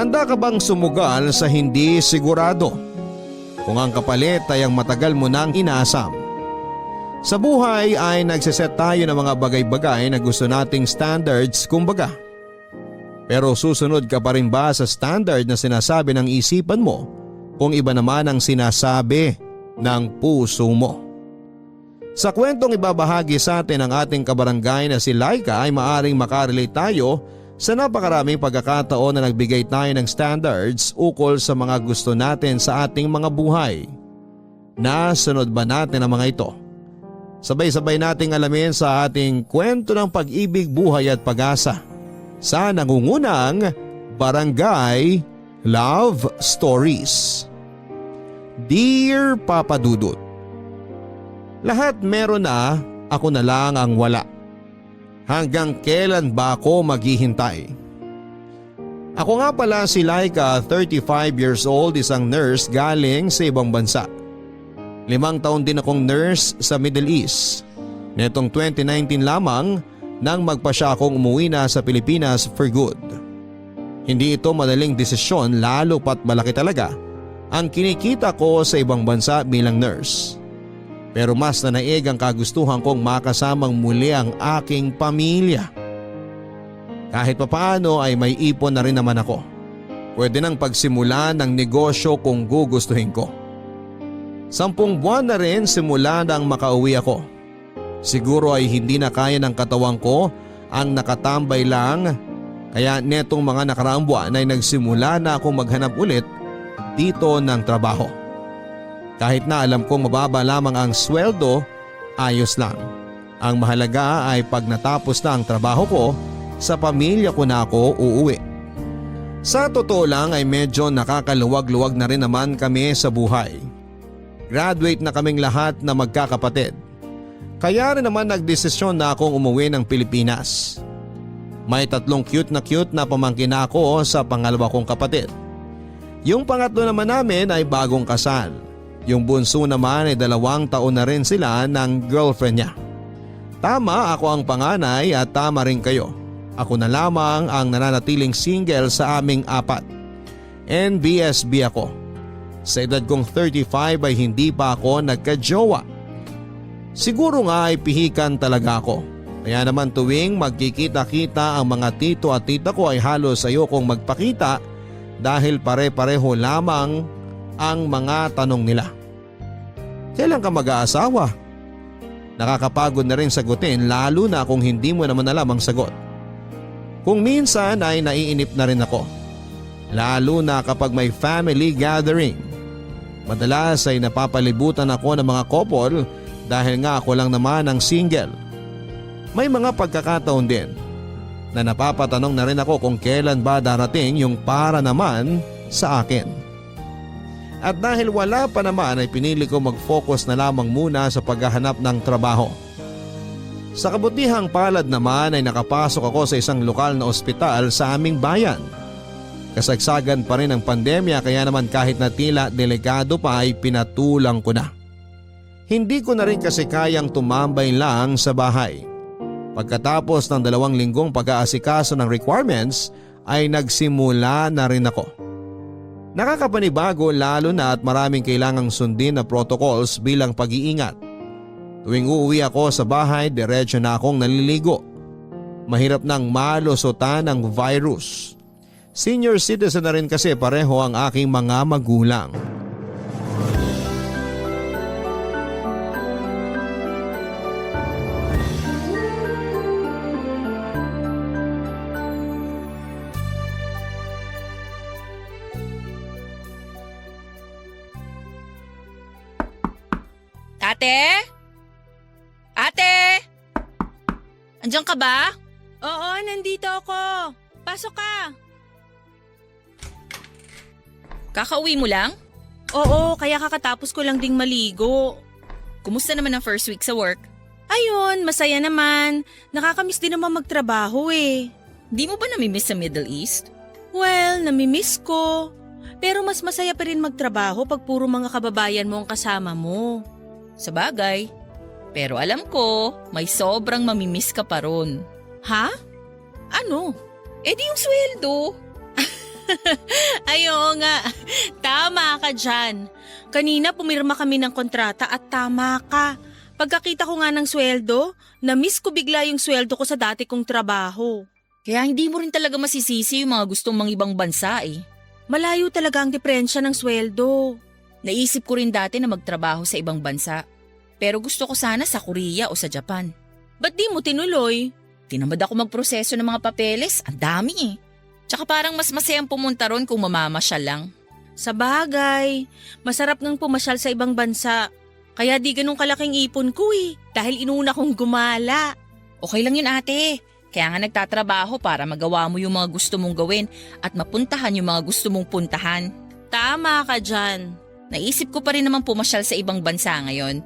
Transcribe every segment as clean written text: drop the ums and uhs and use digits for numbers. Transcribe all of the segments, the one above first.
Handa ka bang sumugal sa hindi sigurado? Kung ang kapalit ay ang matagal mo nang inaasam. Sa buhay ay nagsiset tayo ng mga bagay-bagay na gusto nating standards kumbaga. Pero susunod ka pa rin ba sa standard na sinasabi ng isipan mo kung iba naman ang sinasabi ng puso mo? Sa kwentong ibabahagi sa atin ng ating kabarangay na si Laika ay maaring makarelate tayo sa napakaraming pagkakataon na nagbigay tayo ng standards ukol sa mga gusto natin sa ating mga buhay. Nasunod ba natin ang mga ito? Sabay-sabay nating alamin sa ating kwento ng pag-ibig, buhay at pag-asa sa nangungunang Barangay Love Stories. Dear Papa Dudut, lahat meron na, ako na lang ang wala. Hanggang kailan ba ako maghihintay? Ako nga pala si Laika, 35 years old, isang nurse galing sa ibang bansa. 5 taon din akong nurse sa Middle East. Netong 2019 lamang nang magpa siya akong umuwi na sa Pilipinas for good. Hindi ito madaling desisyon lalo pat malaki talaga ang kinikita ko sa ibang bansa bilang nurse. Pero mas nanaig ang kagustuhan kong makasamang muli ang aking pamilya. Kahit papaano ay may ipon na rin naman ako. Pwede nang pagsimula ng negosyo kung gugustuhin ko. 10 buwan na rin simula nang makauwi ako. Siguro ay hindi na kaya ng katawan ko ang nakatambay lang, kaya netong mga nakaraang buwan ay nagsimula na akong maghanap ulit dito ng trabaho. Kahit na alam kong mababa lamang ang sweldo, ayos lang. Ang mahalaga ay pag natapos na ang trabaho ko, sa pamilya ko na ako uuwi. Sa totoo lang ay medyo nakakaluwag-luwag na rin naman kami sa buhay. Graduate na kaming lahat na magkakapatid. Kaya rin naman nagdesisyon na akong umuwi ng Pilipinas. May 3 cute na pamangkin ako sa pangalawa kong kapatid. Yung pangatlo naman namin ay bagong kasal. Yung bunso naman ay 2 taon na rin sila ng girlfriend niya. Tama, ako ang panganay at tama rin kayo. Ako na lamang ang nananatiling single sa aming 4. NBSB ako. Sa edad kong 35 ay hindi pa ako nagka-jowa. Siguro nga ay pihikan talaga ako. Kaya naman tuwing magkikita-kita ang mga tito at tita ko ay halos ayokong magpakita dahil pare-pareho lamang ang mga tanong nila. Kailan ka mag-aasawa? Nakakapagod na rin sagutin lalo na kung hindi mo naman alam ang sagot. Kung minsan ay naiinip na rin ako. Lalo na kapag may family gathering. Madalas ay napapalibutan ako ng mga couple dahil nga ako lang naman ang single. May mga pagkakataon din na napapatanong na rin ako kung kailan ba darating yung para naman sa akin. At dahil wala pa naman ay pinili ko mag-focus na lamang muna sa paghahanap ng trabaho. Sa kabutihang palad naman ay nakapasok ako sa isang lokal na ospital sa aming bayan. Kasagsagan pa rin ang pandemya kaya naman kahit na tila delikado pa ay pinatulang ko na. Hindi ko na rin kasi kayang tumambay lang sa bahay. Pagkatapos ng 2 linggong pag-aasikaso ng requirements ay nagsimula na rin ako. Nakakapanibago lalo na at maraming kailangang sundin na protocols bilang pag-iingat. Tuwing uuwi ako sa bahay, diretso na akong naliligo. Mahirap nang malusutan ng virus. Senior citizen na rin kasi pareho ang aking mga magulang. Ate? Ate? Andiyan ka ba? Oo, nandito ako. Pasok ka. Kakauwi mo lang? Oo, kaya kakatapos ko lang ding maligo. Kumusta naman ang first week sa work? Ayun, masaya naman. Nakakamiss din naman magtrabaho eh. Di mo ba namimiss sa Middle East? Well, namimiss ko. Pero mas masaya pa rin magtrabaho pag puro mga kababayan mo ang kasama mo. Sa bagay. Pero alam ko, may sobrang mamimiss ka pa ron. Ha? Ano? Eh di yung sweldo. Ay, oo nga. Tama ka dyan. Kanina pumirma kami ng kontrata at tama ka. Pagkakita ko nga ng sweldo, na-miss ko bigla yung sweldo ko sa dati kong trabaho. Kaya hindi mo rin talaga masisisi yung mga gustong mang ibang bansa eh. Malayo talaga ang diferensya ng sweldo. Naisip ko rin dati na magtrabaho sa ibang bansa. Pero gusto ko sana sa Korea o sa Japan. Ba't di mo tinuloy? Tinamad ako magproseso ng mga papeles, ang dami eh. Tsaka parang mas masayang pumunta ron kung mamamasyal lang. Sa bagay, masarap ngang pumasyal sa ibang bansa. Kaya di ganun kalaking ipon ko eh, dahil inuna kong gumala. Okay lang yun ate. Kaya nga nagtatrabaho para magawa mo yung mga gusto mong gawin at mapuntahan yung mga gusto mong puntahan. Tama ka dyan. Naisip ko pa rin naman pumasyal sa ibang bansa ngayon.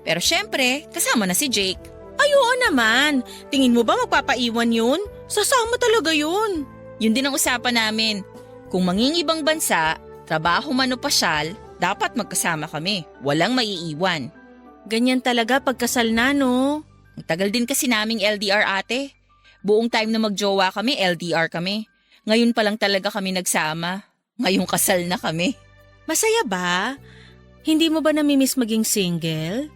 Pero syempre, kasama na si Jake. Ay, oo naman. Tingin mo ba magpapaiwan yun? Sasama talaga yun. Yun din ang usapan namin. Kung mangingibang bansa, trabaho man o pasyal, dapat magkasama kami. Walang maiiwan. Ganyan talaga pagkasal na, no? Ang tagal din kasi naming LDR ate. Buong time na magjowa kami, LDR kami. Ngayon pa lang talaga kami nagsama. Ngayong kasal na kami. Masaya ba? Hindi mo ba namimiss maging single?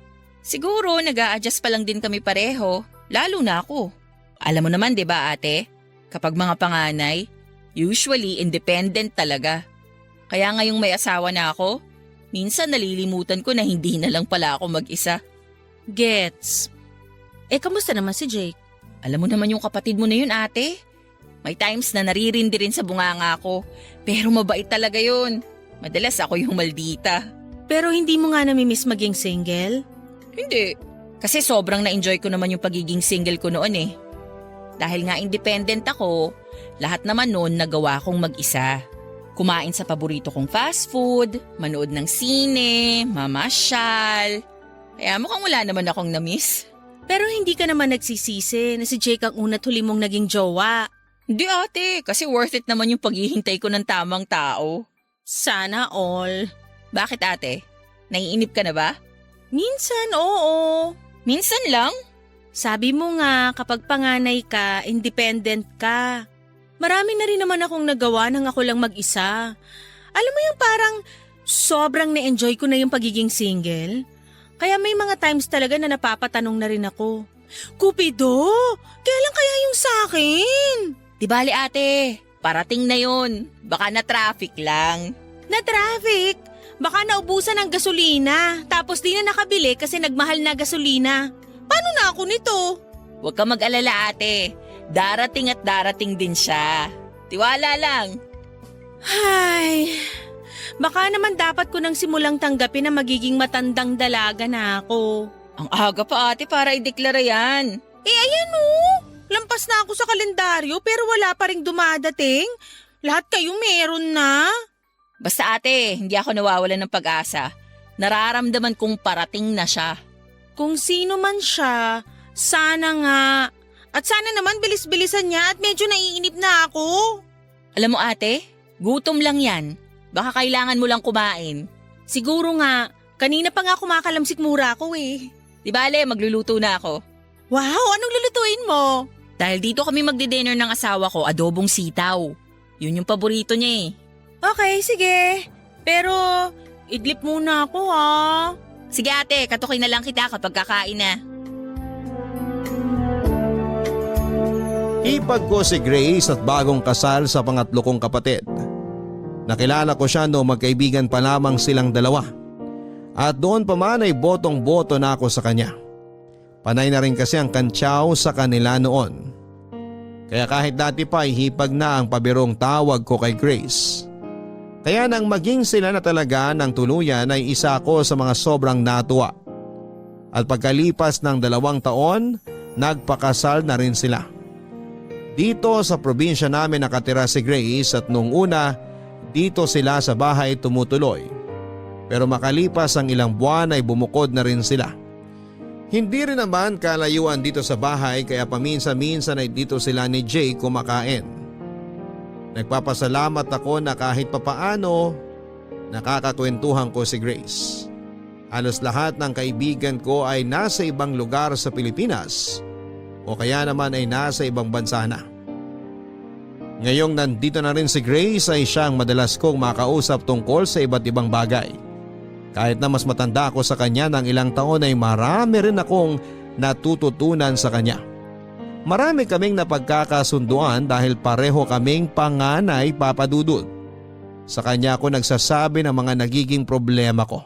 Siguro nag-a-adjust pa lang din kami pareho, lalo na ako. Alam mo naman 'di ba ate, kapag mga panganay, usually independent talaga. Kaya ngayong may asawa na ako, minsan nalilimutan ko na hindi na lang pala ako mag-isa. Gets. Kamusta naman si Jake? Alam mo naman yung kapatid mo na yun ate. May times na naririndi rin sa bunganga ko, pero mabait talaga yun. Madalas ako yung maldita. Pero hindi mo nga namimiss maging single? Hindi. Kasi sobrang na-enjoy ko naman yung pagiging single ko noon eh. Dahil nga independent ako, lahat naman noon nagawa kong mag-isa. Kumain sa paborito kong fast food, manood ng sine, mamasyal. Kaya mukhang wala naman akong na-miss. Pero hindi ka naman nagsisisi na si Jake ang una't huli mong naging jowa. Hindi ate, kasi worth it naman yung paghihintay ko ng tamang tao. Sana all. Bakit ate? Naiinip ka na ba? Minsan, oo. Minsan lang? Sabi mo nga, kapag panganay ka, independent ka. Marami na rin naman akong nagawa nang ako lang mag-isa. Alam mo yung parang sobrang na-enjoy ko na yung pagiging single. Kaya may mga times talaga na napapatanong na rin ako. Cupido, kailan kaya yung sa'kin? Di bali ate, parating na yun. Baka na-traffic lang. Na-traffic? Baka naubusan ng gasolina, tapos di na nakabili kasi nagmahal na gasolina. Paano na ako nito? Huwag ka mag-alala ate. Darating at darating din siya. Tiwala lang. Ay, baka naman dapat ko nang simulang tanggapin na magiging matandang dalaga na ako. Ang aga pa ate para ideklara yan. Ayan lampas na ako sa kalendaryo pero wala pa ring dumadating. Lahat kayo meron na. Basta ate, hindi ako nawawalan ng pag-asa. Nararamdaman kong parating na siya. Kung sino man siya, sana nga. At sana naman bilis-bilisan niya at medyo naiinip na ako. Alam mo ate, gutom lang yan. Baka kailangan mo lang kumain. Siguro nga, kanina pa nga kumakalamsik mura ako eh. Di bale, magluluto na ako. Wow, anong lulutuin mo? Dahil dito kami magdi-dinner ng asawa ko, adobong sitaw. Yun yung paborito niya eh. Okay, sige. Pero, idlip muna ako ha. Sige ate, katukin na lang kita kapag kakain na. Ipag ko si Grace at bagong kasal sa pangatlo kong kapatid. Nakilala ko siya noong magkaibigan pa lamang silang dalawa. At doon pa man ay botong-boto na ako sa kanya. Panay na rin kasi ang kantsaw sa kanila noon. Kaya kahit dati pa ay hipag na ang pabirong tawag ko kay Grace. Kaya nang maging sila na talaga ng tuluyan ay isa ako sa mga sobrang natuwa. At pagkalipas ng 2 taon, nagpakasal na rin sila. Dito sa probinsya namin nakatira si Grace at nung una, dito sila sa bahay tumutuloy. Pero makalipas ang ilang buwan ay bumukod na rin sila. Hindi rin naman kalayuan dito sa bahay kaya paminsan-minsan ay dito sila ni Jay kumakain. Nagpapasalamat ako na kahit papaano nakakakwentuhan ko si Grace. Halos lahat ng kaibigan ko ay nasa ibang lugar sa Pilipinas o kaya naman ay nasa ibang bansa na. Ngayong nandito na rin si Grace ay siyang madalas kong makausap tungkol sa iba't ibang bagay. Kahit na mas matanda ako sa kanya ng ilang taon ay marami rin akong natututunan sa kanya. Marami kaming napagkakasunduan dahil pareho kaming panganay, Papa Dudut. Sa kanya ako nagsasabi ng mga nagiging problema ko.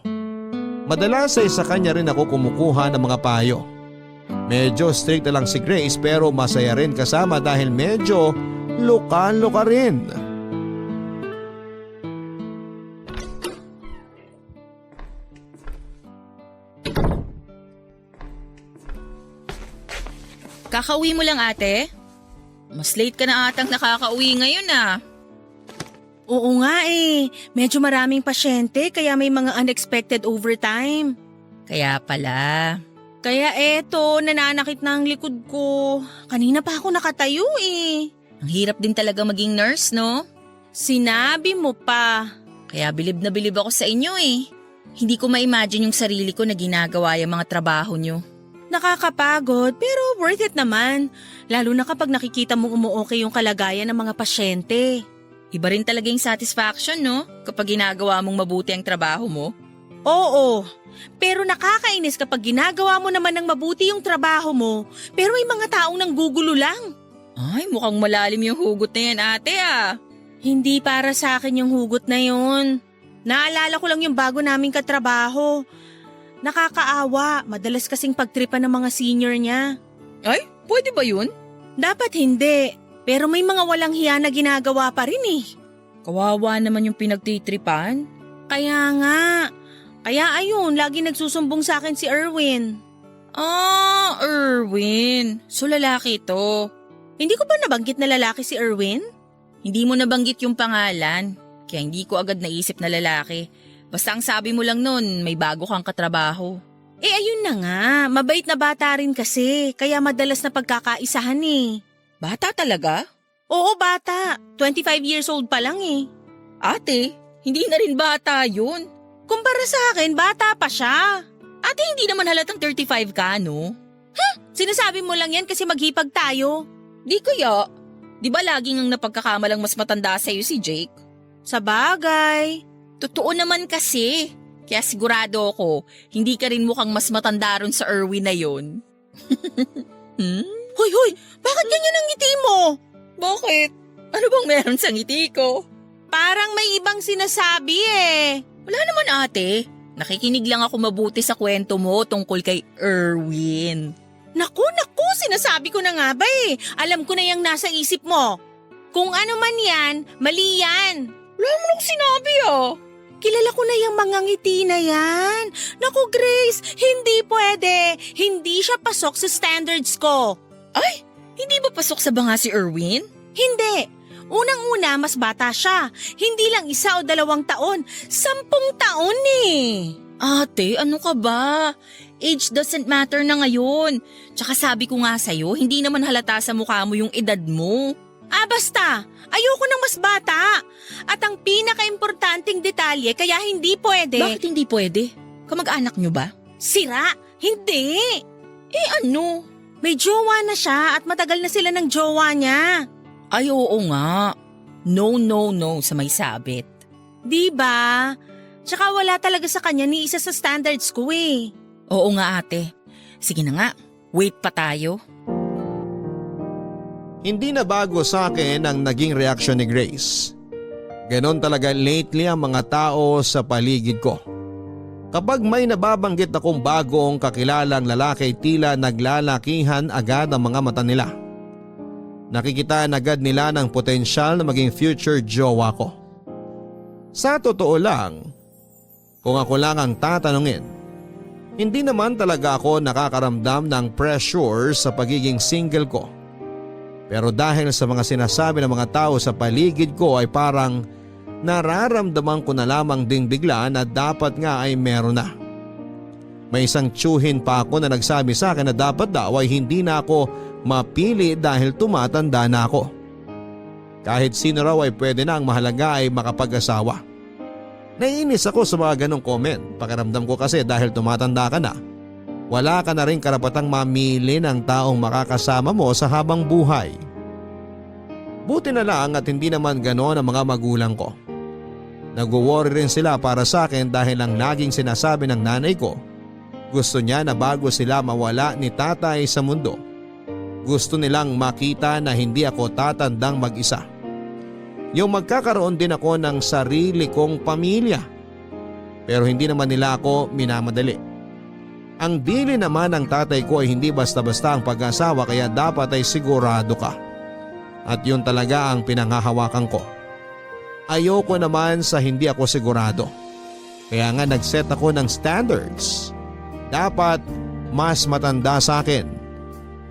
Madalas ay sa kanya rin ako kumukuha ng mga payo. Medyo strict na lang si Grace pero masaya rin kasama dahil medyo luka-luka rin. Kakauwi mo lang ate? Mas late ka na atang nakakauwi ngayon ah. Oo nga eh, medyo maraming pasyente kaya may mga unexpected overtime. Kaya pala. Kaya eto, nananakit na ang likod ko. Kanina pa ako nakatayo eh. Ang hirap din talaga maging nurse, no? Sinabi mo pa. Kaya bilib na bilib ako sa inyo eh. Hindi ko ma-imagine yung sarili ko na ginagawa yung mga trabaho nyo. Nakakapagod pero worth it naman. Lalo na kapag nakikita mong umuokay yung kalagayan ng mga pasyente. Iba rin talaga yung satisfaction, no? Kapag ginagawa mong mabuti ang trabaho mo. Oo, pero nakakainis kapag ginagawa mo naman ng mabuti yung trabaho mo pero may mga taong nanggugulo lang. Ay, mukhang malalim yung hugot na yan ate ah. Hindi para sa akin yung hugot na yun. Naalala ko lang yung bago naming katrabaho. Nakakaawa, madalas kasing pagtripan ng mga senior niya. Ay, pwede ba yun? Dapat hindi, pero may mga walang hiya na ginagawa pa rin eh. Kawawa naman yung pinagtitripan. Kaya nga, kaya ayun, lagi nagsusumbong sa akin si Erwin. Ah, Erwin. So lalaki to. Hindi ko ba nabanggit na lalaki si Erwin? Hindi mo nabanggit yung pangalan, kaya hindi ko agad naisip na lalaki. Basta ang sabi mo lang nun, may bago kang katrabaho. Eh ayun na nga, mabait na bata rin kasi, kaya madalas na pagkakaisahan eh. Bata talaga? Oo, bata. 25 years old pa lang eh. Ate, hindi na rin bata yun. Kumpara sa akin, bata pa siya. Ate, hindi naman halatang 35 ka, no? Sinasabi mo lang yan kasi maghipag tayo. Di kaya. Di ba laging ang napagkakamalang mas matanda sa'yo si Jake? Sa bagay. Totoo naman kasi. Kaya sigurado ako, hindi ka rin mukhang mas matanda ron sa Erwin na yun. Hoy, bakit ganyan ang ngiti mo? Bakit? Ano bang meron sa ngiti ko? Parang may ibang sinasabi eh. Wala naman ate. Nakikinig lang ako mabuti sa kwento mo tungkol kay Erwin. Naku, sinasabi ko na nga ba eh. Alam ko na yung nasa isip mo. Kung ano man yan, mali yan. Wala mo nang sinabi ah. Kilala ko na yung mga ngiti na yan. Naku Grace, hindi pwede. Hindi siya pasok sa standards ko. Ay, hindi ba pasok sa banga si Erwin? Hindi. Unang-una, mas bata siya. Hindi lang 1 o 2 taon. 10 taon eh. Ate, ano ka ba? Age doesn't matter na ngayon. Tsaka sabi ko nga sa'yo, hindi naman halata sa mukha mo yung edad mo. Basta. Ayoko ng mas bata. At ang pinaka-importanting detalye kaya hindi pwede. Bakit hindi pwede? Kamag-anak nyo ba? Sira? Hindi. Eh ano? May jowa na siya at matagal na sila ng jowa niya. Ay oo nga. No sa may sabit. Diba? Tsaka wala talaga sa kanya ni isa sa standards ko eh. Oo nga ate. Sige na nga, wait pa tayo. Hindi na bago sa akin ang naging reaksyon ni Grace. Ganon talaga lately ang mga tao sa paligid ko. Kapag may nababanggit akong bagong kakilalang lalaki, tila naglalakihan agad ang mga mata nila. Nakikitaan agad nila ng potensyal na maging future jowa ko. Sa totoo lang, kung ako lang ang tatanungin, hindi naman talaga ako nakakaramdam ng pressure sa pagiging single ko. Pero dahil sa mga sinasabi ng mga tao sa paligid ko ay parang nararamdaman ko na lamang ding bigla na dapat nga ay meron na. May isang tiyuhin pa ako na nagsabi sa akin na dapat daw ay hindi na ako mapili dahil tumatanda na ako. Kahit sino raw ay pwede na, ang mahalaga ay makapag-asawa. Naiinis ako sa mga ganong comment. Pakiramdam ko kasi dahil tumatanda ka na, wala ka na rin karapatang mamili ng taong makakasama mo sa habang buhay. Buti na lang at hindi naman gano'n ang mga magulang ko. Nag-worry rin sila para sa akin dahil ang laging sinasabi ng nanay ko, gusto niya na bago sila mawala ni tatay sa mundo, gusto nilang makita na hindi ako tatandang mag-isa. Yung magkakaroon din ako ng sarili kong pamilya. Pero hindi naman nila ako minamadali. Ang dili naman ng tatay ko ay hindi basta-basta ang pag-asawa kaya dapat ay sigurado ka. At yun talaga ang pinanghahawakan ko. Ayoko naman sa hindi ako sigurado. Kaya nga nag-set ako ng standards. Dapat mas matanda sa akin.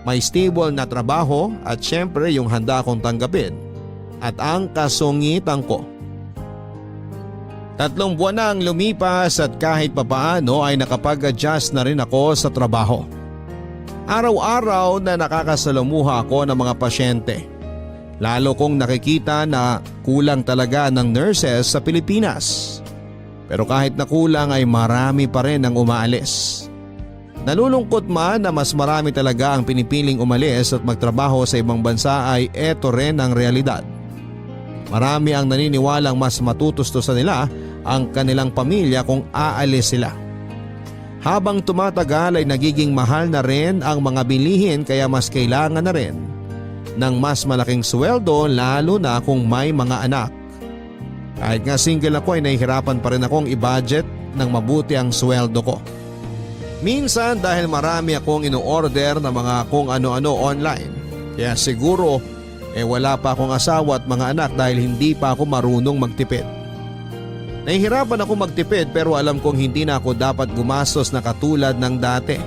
May stable na trabaho at syempre yung handa akong tanggapin. At ang kasungitan ko. 3 buwan na ang lumipas at kahit papaano ay nakapag-adjust na rin ako sa trabaho. Araw-araw na nakakasalamuha ako ng mga pasyente. Lalo kong nakikita na kulang talaga ng nurses sa Pilipinas. Pero kahit na kulang ay marami pa rin ang umaalis. Nalulungkot man na mas marami talaga ang pinipiling umalis at magtrabaho sa ibang bansa ay eto rin ang realidad. Marami ang naniniwalang mas matutustusan nila ang kanilang pamilya kung aalis sila. Habang tumatagal ay nagiging mahal na rin ang mga bilihin kaya mas kailangan na rin ng mas malaking sweldo lalo na kung may mga anak. Kahit nga single ako ay nahihirapan pa rin akong i-budget ng mabuti ang sweldo ko. Minsan dahil marami akong ino-order na mga kung ano-ano online. Kaya siguro wala pa akong asawa at mga anak dahil hindi pa ako marunong magtipid. Nahihirapan ako magtipid pero alam kong hindi na ako dapat gumastos na katulad ng dati.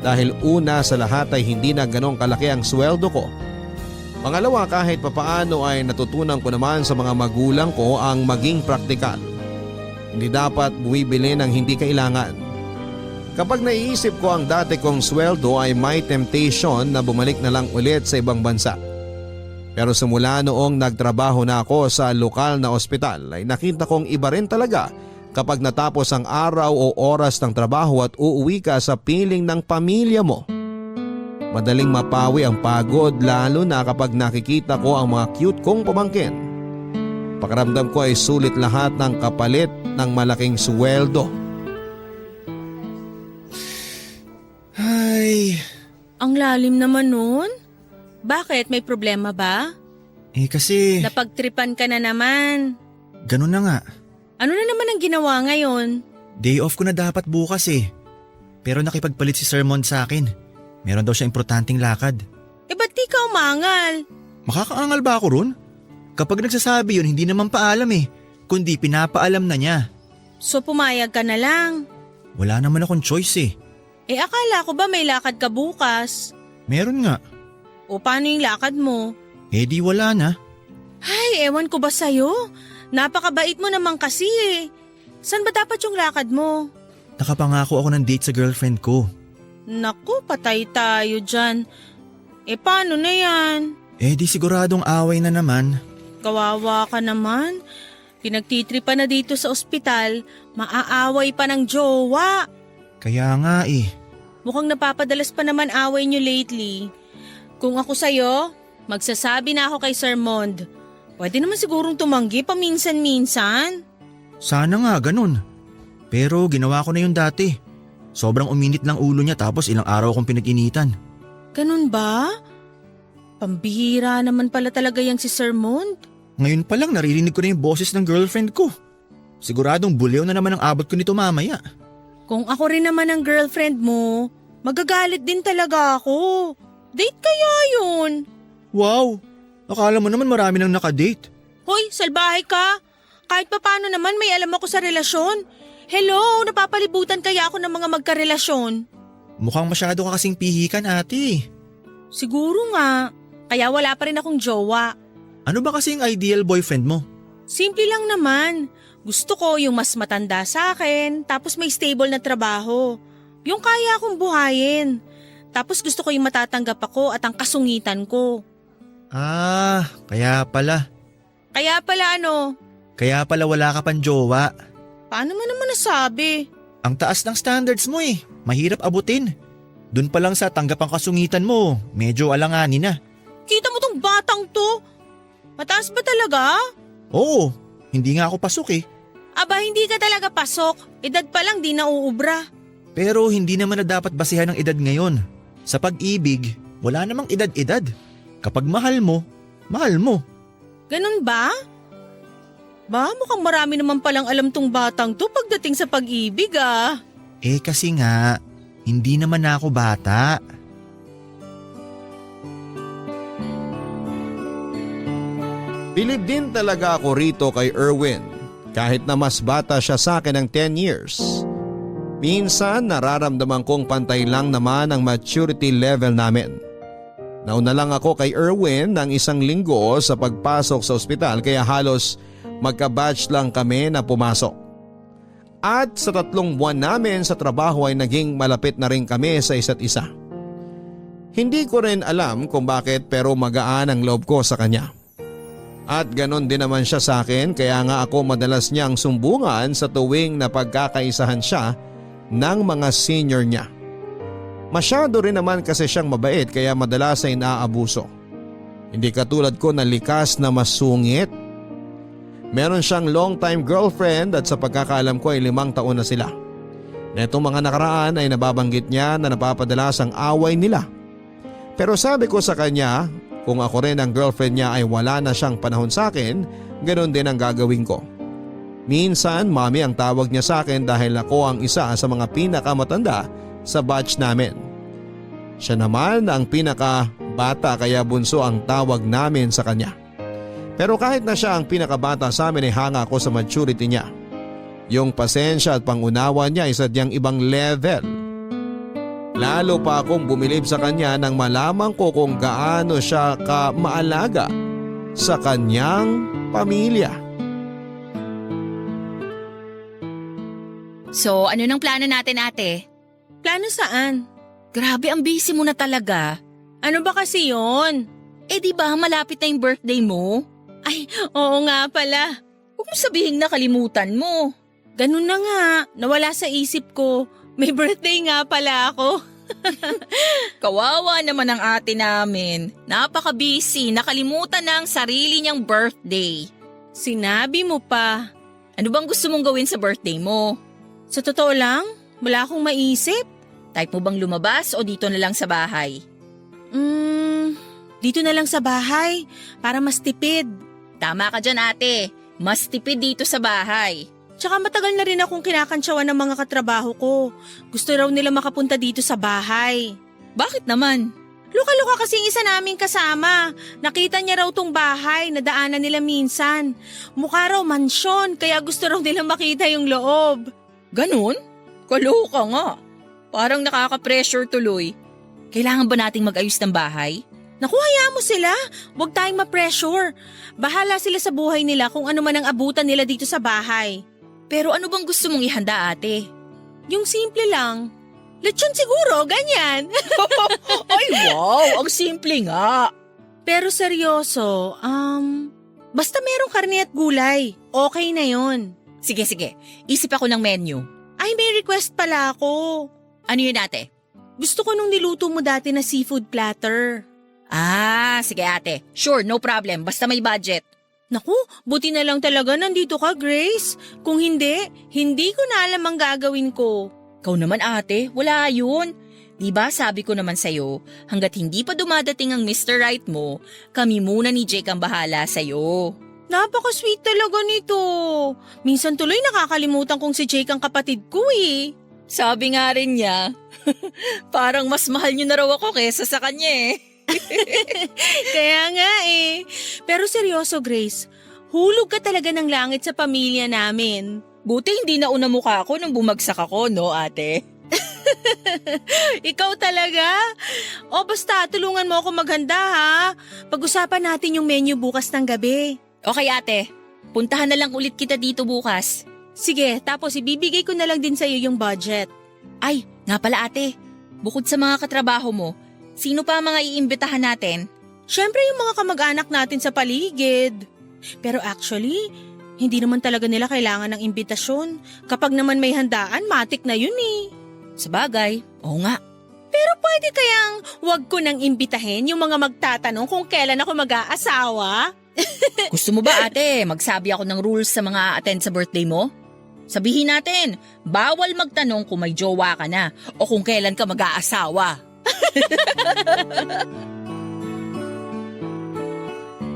Dahil una sa lahat ay hindi na ganong kalaki ang sweldo ko. Pangalawa, kahit papaano ay natutunan ko naman sa mga magulang ko ang maging praktikal. Hindi dapat bumibili ng hindi kailangan. Kapag naiisip ko ang dati kong sweldo ay may temptation na bumalik na lang ulit sa ibang bansa. Pero simula noong nagtrabaho na ako sa lokal na ospital ay nakita kong iba rin talaga kapag natapos ang araw o oras ng trabaho at uuwi ka sa piling ng pamilya mo. Madaling mapawi ang pagod lalo na kapag nakikita ko ang mga cute kong pamangkin. Pakiramdam ko ay sulit lahat ng kapalit ng malaking sweldo. Ay, Ang lalim naman nun. Bakit? May problema ba? kasi Napagtripan ka na naman. ganun na nga. Ano na naman ang ginawa ngayon? Day off ko na dapat bukas Pero nakipagpalit si Sir Mond sa akin. Meron daw siya importanteng lakad. Ba't di ka umangal? Makakaangal ba ako ron? Kapag nagsasabi yun, hindi naman paalam kundi pinapaalam na niya. So pumayag ka na lang. Wala naman akong choice Akala ko ba may lakad ka bukas? Meron nga. O paano yung lakad mo? Di wala na. Ay, ewan ko ba sa'yo? Napakabait mo naman kasi San ba dapat yung lakad mo? Nakapangako ako ng date sa girlfriend ko. Naku, patay tayo dyan. Paano na yan? Di siguradong away na naman. Kawawa ka naman. Pinagtitripa na dito sa ospital, maaaway pa ng jowa. Kaya nga Mukhang napapadalas pa naman away nyo lately. Kung ako sa'yo, magsasabi na ako kay Sir Mond. Pwede naman sigurong tumanggi paminsan-minsan. Sana nga ganun. Pero ginawa ko na yun dati. Sobrang uminit ng ulo niya tapos ilang araw akong pinag-initan. Ganun ba? Pambihira naman pala talaga yang si Sir Mond. Ngayon pa lang naririnig ko na yung boses ng girlfriend ko. Siguradong buliw na naman ang abot ko nito mamaya. Kung ako rin naman ang girlfriend mo, magagalit din talaga ako. Date kaya yun? Wow! Akala mo naman marami nang nakadate. Hoy, salbahe ka! Kahit papaano naman may alam ako sa relasyon. Hello, napapalibutan kaya ako ng mga magkarelasyon? Mukhang masyado ka kasing pihikan ate. Siguro nga, kaya wala pa rin akong jowa. Ano ba kasi yung ideal boyfriend mo? Simple lang naman. Gusto ko yung mas matanda sa akin, tapos may stable na trabaho. Yung kaya akong buhayin. Tapos gusto ko yung matatanggap ako at ang kasungitan ko. Kaya pala. Kaya pala ano? Kaya pala wala ka pang jowa. Paano mo naman nasabi? Ang taas ng standards mo Mahirap abutin. Doon pa lang sa tanggap ang kasungitan mo, medyo alanganin na. Kita mo tong batang to? Mataas ba talaga? Oo, hindi nga ako pasok eh. Aba, hindi ka talaga pasok. Edad pa lang di nauubra. Pero hindi naman na dapat basihan ng edad ngayon. Sa pag-ibig, wala namang edad-edad. Kapag mahal mo, mahal mo. Ganun ba? Ba, mukhang marami naman palang alam tong batang to pagdating sa pag-ibig ah. Eh kasi nga, hindi naman na ako bata. Bilib din talaga ako rito kay Erwin kahit na mas bata siya sa akin ng 10 years. Minsan nararamdaman kong pantay lang naman ang maturity level namin. Nauna lang ako kay Erwin ng 1 linggo sa pagpasok sa ospital kaya halos magka-batch lang kami na pumasok. At sa 3 buwan namin sa trabaho ay naging malapit na rin kami sa isa't isa. Hindi ko rin alam kung bakit pero magaan ang loob ko sa kanya. At ganon din naman siya sa akin kaya nga ako madalas niyang sumbungan sa tuwing napagkakaisahan siya ng mga senior niya. Masyado rin naman kasi siyang mabait kaya madalas ay naaabuso. Hindi katulad ko na likas na masungit. Meron siyang long time girlfriend at sa pagkakaalam ko ay 5 taon na sila. Netong mga nakaraan ay nababanggit niya na napapadalas ang away nila. Pero sabi ko sa kanya, kung ako rin ang girlfriend niya ay wala na siyang panahon sa akin, ganoon din ang gagawin ko. Minsan mami ang tawag niya sa akin dahil ako ang isa sa mga pinakamatanda sa batch namin. Siya naman ang pinakabata kaya bunso ang tawag namin sa kanya. Pero kahit na siya ang pinakabata sa amin ay hanga ako sa maturity niya. Yung pasensya at pangunawa niya ay sadyang ibang level. Lalo pa akong bumilib sa kanya nang malaman ko kung gaano siya ka-maalaga sa kanyang pamilya. So, ano nang plano natin, ate? Plano saan? Grabe, ang busy mo na talaga. Ano ba kasi yon? Eh di ba malapit na yung birthday mo? Ay, oo nga pala. Huwag mo sabihin nakalimutan mo. Ganun na nga, nawala sa isip ko. May birthday nga pala ako. Kawawa naman ang ate namin. Napaka-busy, nakalimutan na ang sarili niyang birthday. Sinabi mo pa. Ano bang gusto mong gawin sa birthday mo? Sa totoo lang, wala akong maisip. Type mo bang lumabas o dito na lang sa bahay? Dito na lang sa bahay para mas tipid. Tama ka dyan, ate. Mas tipid dito sa bahay. Tsaka matagal na rin akong kinakantsawan ng mga katrabaho ko. Gusto raw nila makapunta dito sa bahay. Bakit naman? Luka-luka kasing isa naming kasama. Nakita niya raw tong bahay na daanan nila minsan. Mukha raw mansyon kaya gusto raw nila makita yung loob. Ganun? Kaloka nga. Parang nakaka-pressure tuloy. Kailangan ba nating mag-ayos ng bahay? Naku, hayaan mo sila. Huwag tayong ma-pressure. Bahala sila sa buhay nila kung ano man ang abutan nila dito sa bahay. Pero ano bang gusto mong ihanda, ate? Yung simple lang. Lechon siguro, ganyan. Ay wow, ang simple nga. Pero seryoso, basta merong karne at gulay. Okay na yon. Sige, isip ako ng menu. Ay, may request pala ako. Ano yun, ate? Gusto ko nung niluto mo dati na seafood platter. Ah, sige ate. Sure, no problem. Basta may budget. Naku, buti na lang talaga nandito ka, Grace. Kung hindi ko na alam ang gagawin ko. Ikaw naman ate, wala yun. Diba sabi ko naman sa'yo, hanggat hindi pa dumadating ang Mr. Right mo, kami muna ni Jake ang bahala sa'yo. Napaka-sweet talaga nito. Minsan tuloy nakakalimutan kong si Jake ang kapatid ko eh. Sabi nga rin niya, parang mas mahal niyo na raw ako kesa sa kanya eh. Kaya nga eh. Pero seryoso, Grace, hulog ka talaga ng langit sa pamilya namin. Buti hindi nauna mukha ako nung bumagsak ako, no ate? Ikaw talaga? O basta, tulungan mo ako maghanda ha. Pag-usapan natin yung menu bukas ng gabi. Okay ate, puntahan na lang ulit kita dito bukas. Sige, tapos ibibigay ko na lang din sa'yo yung budget. Ay, nga pala ate, bukod sa mga katrabaho mo, sino pa ang mga iimbitahan natin? Siyempre yung mga kamag-anak natin sa paligid. Pero actually, hindi naman talaga nila kailangan ng imbitasyon. Kapag naman may handaan, matik na yun eh. Sabagay, oo nga. Pero pwede kayang wag ko nang imbitahin yung mga magtatanong kung kailan ako mag-aasawa? Gusto mo ba ate, magsabi ako ng rules sa mga attend sa birthday mo? Sabihin natin, bawal magtanong kung may jowa ka na o kung kailan ka mag-aasawa.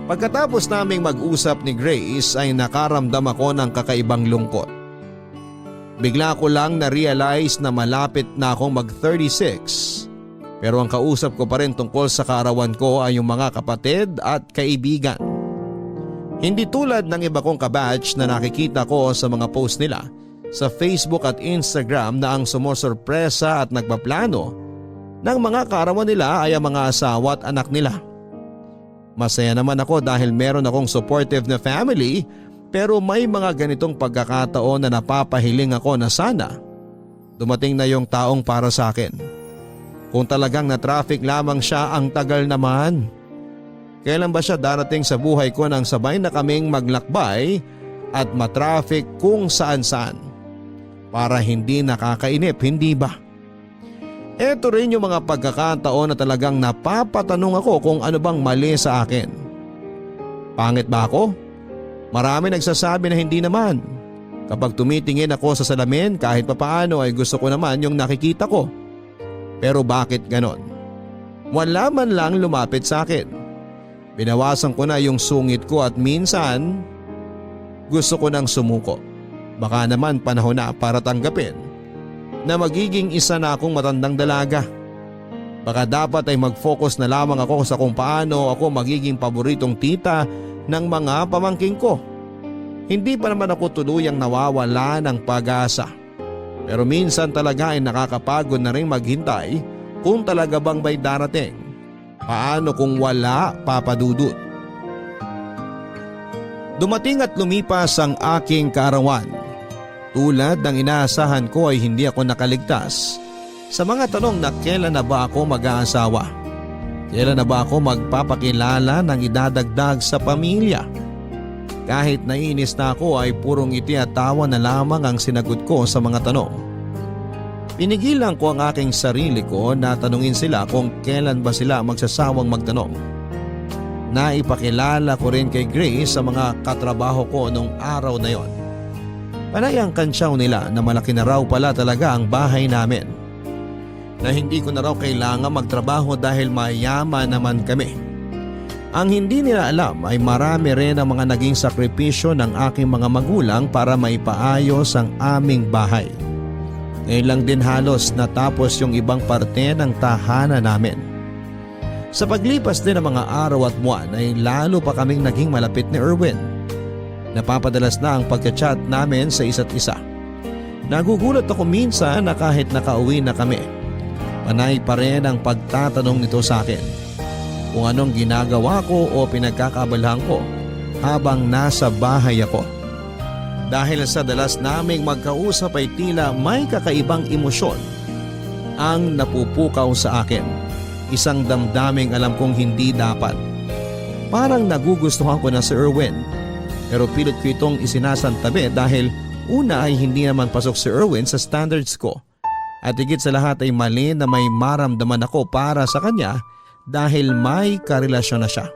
Pagkatapos naming mag-usap ni Grace ay nakaramdam ako ng kakaibang lungkot. Bigla ko lang na-realize na malapit na akong mag-36. Pero ang kausap ko pa rin tungkol sa kaarawan ko ay yung mga kapatid at kaibigan. Hindi tulad ng iba kong kabatch na nakikita ko sa mga post nila sa Facebook at Instagram na ang sumusurpresa at nagpaplano ng mga kaarawan nila ay ang mga asawa at anak nila. Masaya naman ako dahil meron akong supportive na family, pero may mga ganitong pagkakataon na napapahiling ako na sana dumating na yung taong para sa akin. Kung talagang na-traffic lamang siya, ang tagal naman. Kailan ba siya darating sa buhay ko nang sabay na kaming maglakbay at matraffic kung saan-saan? Para hindi nakakainip, hindi ba? Ito rin yung mga pagkakataon na talagang napapatanong ako kung ano bang mali sa akin. Pangit ba ako? Marami nagsasabi na hindi naman. Kapag tumitingin ako sa salamin, kahit papaano ay gusto ko naman yung nakikita ko. Pero bakit ganon? Wala man lang lumapit sa akin. Binawasan ko na yung sungit ko at minsan gusto ko nang sumuko. Baka naman panahon na para tanggapin na magiging isa na akong matandang dalaga. Baka dapat ay mag-focus na lamang ako sa kung paano ako magiging paboritong tita ng mga pamangking ko. Hindi pa naman ako tuluyang nawawala ng pag-asa. Pero minsan talaga ay nakakapagod na rin maghintay kung talaga bang may darating. Paano kung wala, Papa Dudut? Dumating at lumipas ang aking kaarawan. Tulad ng inaasahan ko ay hindi ako nakaligtas sa mga tanong na kailan na ba ako mag-aasawa? Kailan na ba ako magpapakilala ng idadagdag sa pamilya? Kahit naiinis na ako ay purong ngiti at tawa na lamang ang sinagot ko sa mga tanong. Pinigilan ko ang aking sarili ko na tanungin sila kung kailan ba sila magsasawang magtanong. Naipakilala ko rin kay Grace sa mga katrabaho ko nung araw na yon. Panay ang kantsaw nila na malaki na raw pala talaga ang bahay namin. Na hindi ko na raw kailangan magtrabaho dahil mayaman naman kami. Ang hindi nila alam ay marami rin ang mga naging sakripisyo ng aking mga magulang para maipaayos ang aming bahay. Ngayon lang din halos natapos yung ibang parte ng tahanan namin. Sa paglipas din ng mga araw at buwan ay lalo pa kaming naging malapit ni Erwin. Napapadalas na ang pagka-chat namin sa isa't isa. Nagugulat ako minsan na kahit nakauwi na kami, panay pa rin ang pagtatanong nito sa akin kung anong ginagawa ko o pinagkakabalahan ko habang nasa bahay ako. Dahil sa dalas naming magkausap ay tila may kakaibang emosyon ang napupukaw sa akin. Isang damdaming alam kong hindi dapat. Parang nagugustuhan ko na si Erwin, pero pilit ko itong isinasantabi dahil una ay hindi naman pasok si Erwin sa standards ko. At higit sa lahat ay mali na may maramdaman ako para sa kanya dahil may karelasyon na siya.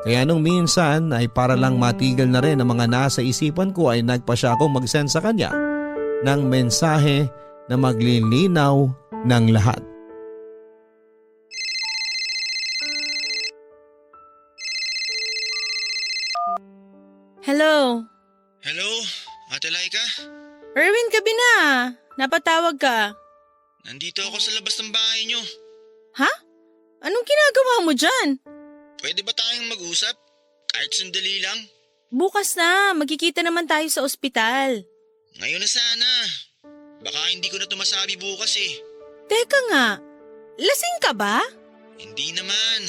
Kaya nung minsan ay para lang matigil na rin ang mga nasa isipan ko ay nagpa siya akong mag-send sa kanya ng mensahe na maglilinaw ng lahat. Hello? Hello, Ate Laika? Erwin, gabi na. Napatawag ka. Nandito ako sa labas ng bahay nyo. Ha? Anong ginagawa mo dyan? Pwede ba tayong mag-usap? Kahit sandali lang? Bukas na, magkikita naman tayo sa ospital. Ngayon na sana. Baka hindi ko na tumasabi bukas eh. Teka nga, lasing ka ba? Hindi naman.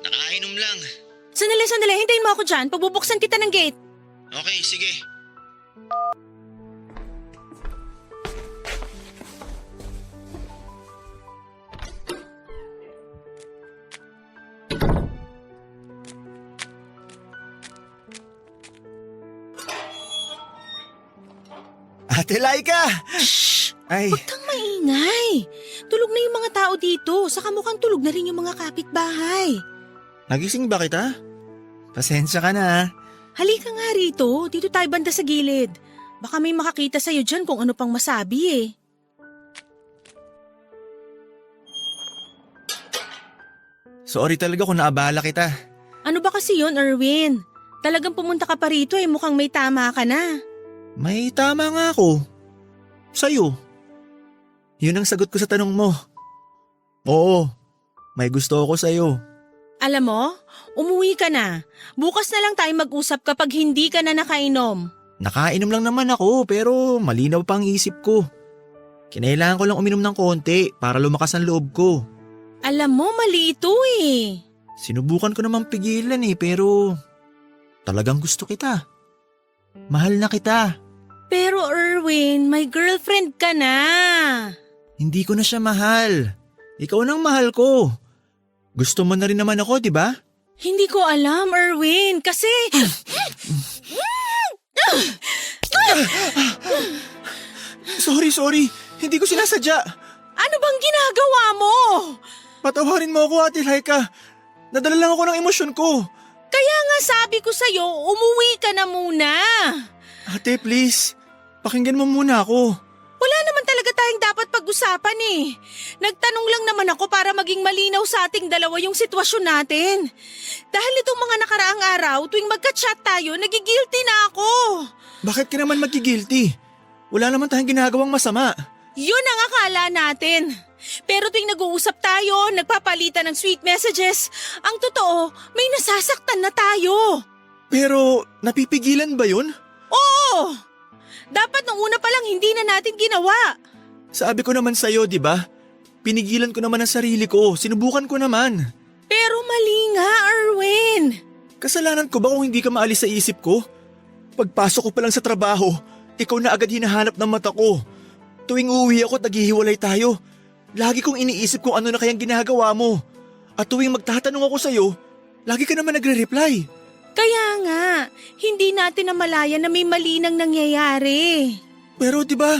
Nakainom lang. Sandali, hintayin mo ako dyan. Pagbubuksan kita ng gate. Okay, sige. Ate Laika! Shh! Ay, Huwag kang maingay. Tulog na yung mga tao dito. Saka mukhang tulog na rin yung mga kapitbahay. nagising ba kita? Pasensya ka na ha. Halika nga rito, dito tayo banda sa gilid. Baka may makakita sa'yo dyan kung ano pang masabi eh. Sorry talaga kung naabala kita. Ano ba kasi yun, Erwin? Talagang pumunta ka pa rito eh, mukhang may tama ka na. May tama nga ako. Sa'yo. Yun ang sagot ko sa tanong mo. Oo, may gusto ako sa'yo. Alam mo, umuwi ka na. Bukas na lang tayo mag-usap kapag hindi ka na nakainom. Nakainom lang naman ako pero malinaw pa ang isip ko. Kinailangan ko lang uminom ng konti para lumakas ang loob ko. Alam mo, mali ito eh. Sinubukan ko namang pigilan pero talagang gusto kita. Mahal na kita. Pero Erwin, may girlfriend ka na. Hindi ko na siya mahal. Ikaw nang mahal ko. Gusto mo na rin naman ako, di ba? Hindi ko alam, Erwin, kasi… Sorry. Hindi ko sinasadya. Ano bang ginagawa mo? Patawarin mo ako, Ate Laika. Nadala lang ako ng emosyon ko. Kaya nga sabi ko sa'yo, umuwi ka na muna. Ate, please. Pakinggan mo muna ako. Wala naman talaga tayong dapat pag-usapan eh. Nagtanong lang naman ako para maging malinaw sa ating dalawa yung sitwasyon natin. Dahil itong mga nakaraang araw, tuwing magka-chat tayo, nagigilty na ako. Bakit ka naman magigilty? Wala naman tayong ginagawang masama. Yun ang akala natin. Pero tuwing nag-uusap tayo, nagpapalitan ng sweet messages, ang totoo, may nasasaktan na tayo. Pero napipigilan ba yun? Oo! Dapat nung una pa lang hindi na natin ginawa. Sabi ko naman sa'yo, di ba? Pinigilan ko naman ang sarili ko, sinubukan ko naman. Pero mali nga, Erwin. Kasalanan ko ba kung hindi ka maalis sa isip ko? Pagpasok ko pa lang sa trabaho, ikaw na agad hinahanap ng mata ko. Tuwing uuwi ako at naghihiwalay tayo, lagi kong iniisip kung ano na kayang ginagawa mo. At tuwing magtatanong ako sa'yo, lagi ka naman nagre-reply. Kaya nga, hindi natin namalayan na may mali nang nangyayari. Pero di ba,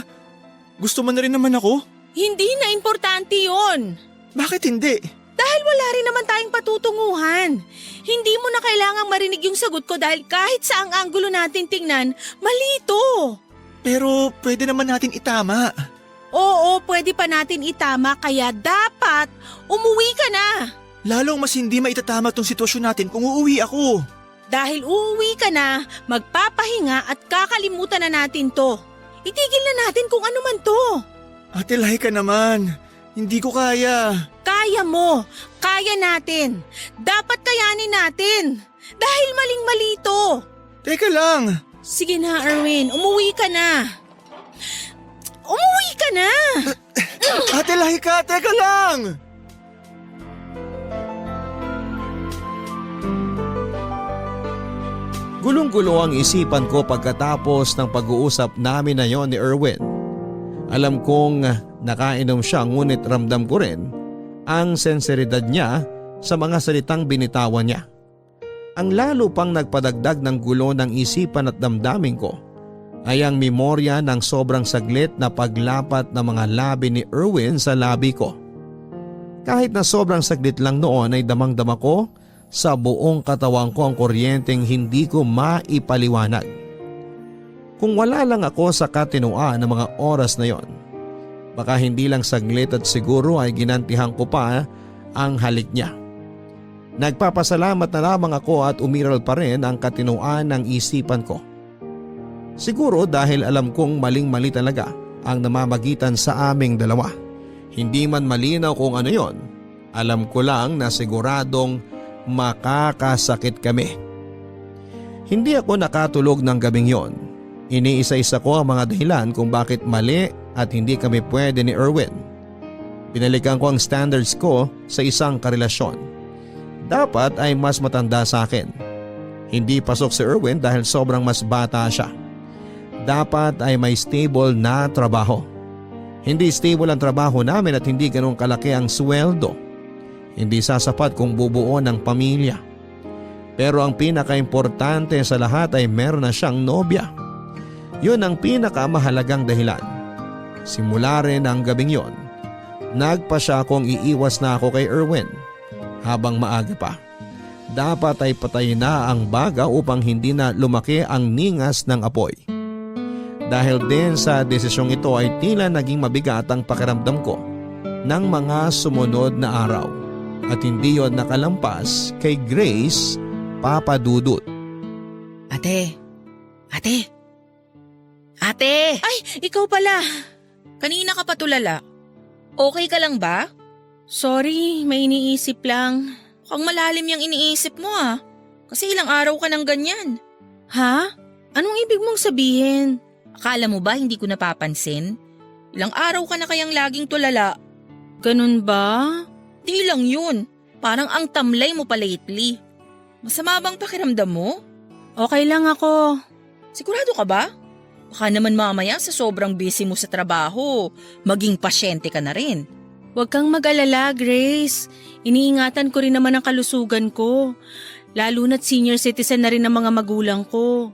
gusto mo na rin naman ako? Hindi na importante yon. Bakit hindi? Dahil wala rin naman tayong patutunguhan. Hindi mo na kailangang marinig yung sagot ko dahil kahit saang anggulo natin tingnan, mali ito. Pero pwede naman natin itama. Oo, pwede pa natin itama kaya dapat umuwi ka na. Lalong mas hindi maitatama tong sitwasyon natin kung uuwi ako. Dahil uuwi ka na, magpapahinga at kakalimutan na natin to. Itigil na natin kung ano man to. Ate Laika naman, hindi ko kaya. Kaya mo, kaya natin. Dapat kayanin natin. Dahil maling-mali to. Teka lang. Sige na, Erwin, umuwi ka na. Umuwi ka na! Ate Laika, teka lang! Gulong-gulo ang isipan ko pagkatapos ng pag-uusap namin na yon ni Erwin. Alam kong nakainom siya ngunit ramdam ko rin ang senseridad niya sa mga salitang binitawan niya. Ang lalo pang nagpadagdag ng gulo ng isipan at damdamin ko ay ang memorya ng sobrang saglit na paglapat ng mga labi ni Erwin sa labi ko. Kahit na sobrang saglit lang noon ay damang-dama ko sa buong katawan ko ang kuryenteng hindi ko maipaliwanag. Kung wala lang ako sa katinuan ng mga oras na yon, baka hindi lang saglit at siguro ay ginantihan ko pa ang halik niya. Nagpapasalamat na lamang ako at umiral pa rin ang katinuan ng isipan ko. Siguro dahil alam kong maling-mali talaga ang namamagitan sa aming dalawa. Hindi man malinaw kung ano yon, alam ko lang na siguradong makakasakit kami. Hindi ako nakatulog ng gabing yon. Iniisa-isa ko ang mga dahilan kung bakit mali at hindi kami pwede ni Erwin. Binalikan ko ang standards ko sa isang karelasyon. Dapat ay mas matanda sa akin. Hindi pasok si Erwin dahil sobrang mas bata siya. Dapat ay may stable na trabaho. Hindi stable ang trabaho namin at hindi ganun kalaki ang sweldo. Hindi sasapat kung bubuo ng pamilya. Pero ang pinaka-importante sa lahat ay meron na siyang nobya. Yun ang pinakamahalagang dahilan. Simula rin ang gabing yon, nagpa siya akong iiwas na ako kay Erwin habang maaga pa. dapat ay patayin na ang baga upang hindi na lumaki ang ningas ng apoy. Dahil din sa desisyong ito ay tila naging mabigat ang pakiramdam ko ng mga sumunod na araw at hindi yon nakalampas kay Grace Papadudut. Ate! Ate! Ate! Ay, ikaw pala. Kanina ka pa tulala. Okay ka lang ba? Sorry, may iniisip lang. Mukhang malalim yung iniisip mo ah. Kasi ilang araw ka nang ganyan. Ha? Anong ibig mong sabihin? Akala mo ba hindi ko napapansin? Ilang araw ka na kayang laging tulala. Ganun ba? Di lang yun. Parang ang tamlay mo pa lately. Masama bang pakiramdam mo? Okay lang ako. Sigurado ka ba? Baka naman mamaya sa sobrang busy mo sa trabaho, maging pasyente ka na rin. Huwag kang mag-alala, Grace. Iniingatan ko rin naman ang kalusugan ko. Lalo na't senior citizen na rin ang mga magulang ko.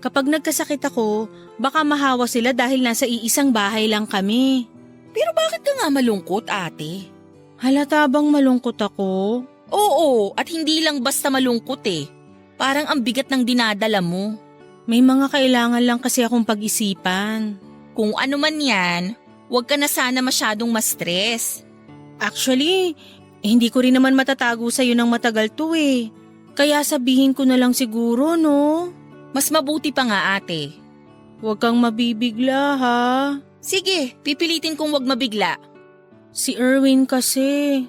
Kapag nagkasakit ako, baka mahawa sila dahil nasa iisang bahay lang kami. Pero bakit ka nga malungkot, ate? Halata bang malungkot ako? Oo, at hindi lang basta malungkot eh. Parang ang bigat ng dinadala mo. May mga kailangan lang kasi akong pag-isipan. Kung ano man yan, huwag ka na sana masyadong ma-stress. Actually, hindi ko rin naman matatago sa'yo ng matagal to eh. Kaya sabihin ko na lang siguro, no? Mas mabuti pa nga ate. Huwag kang mabibigla ha. Sige, pipilitin kong wag mabigla. Si Erwin kasi,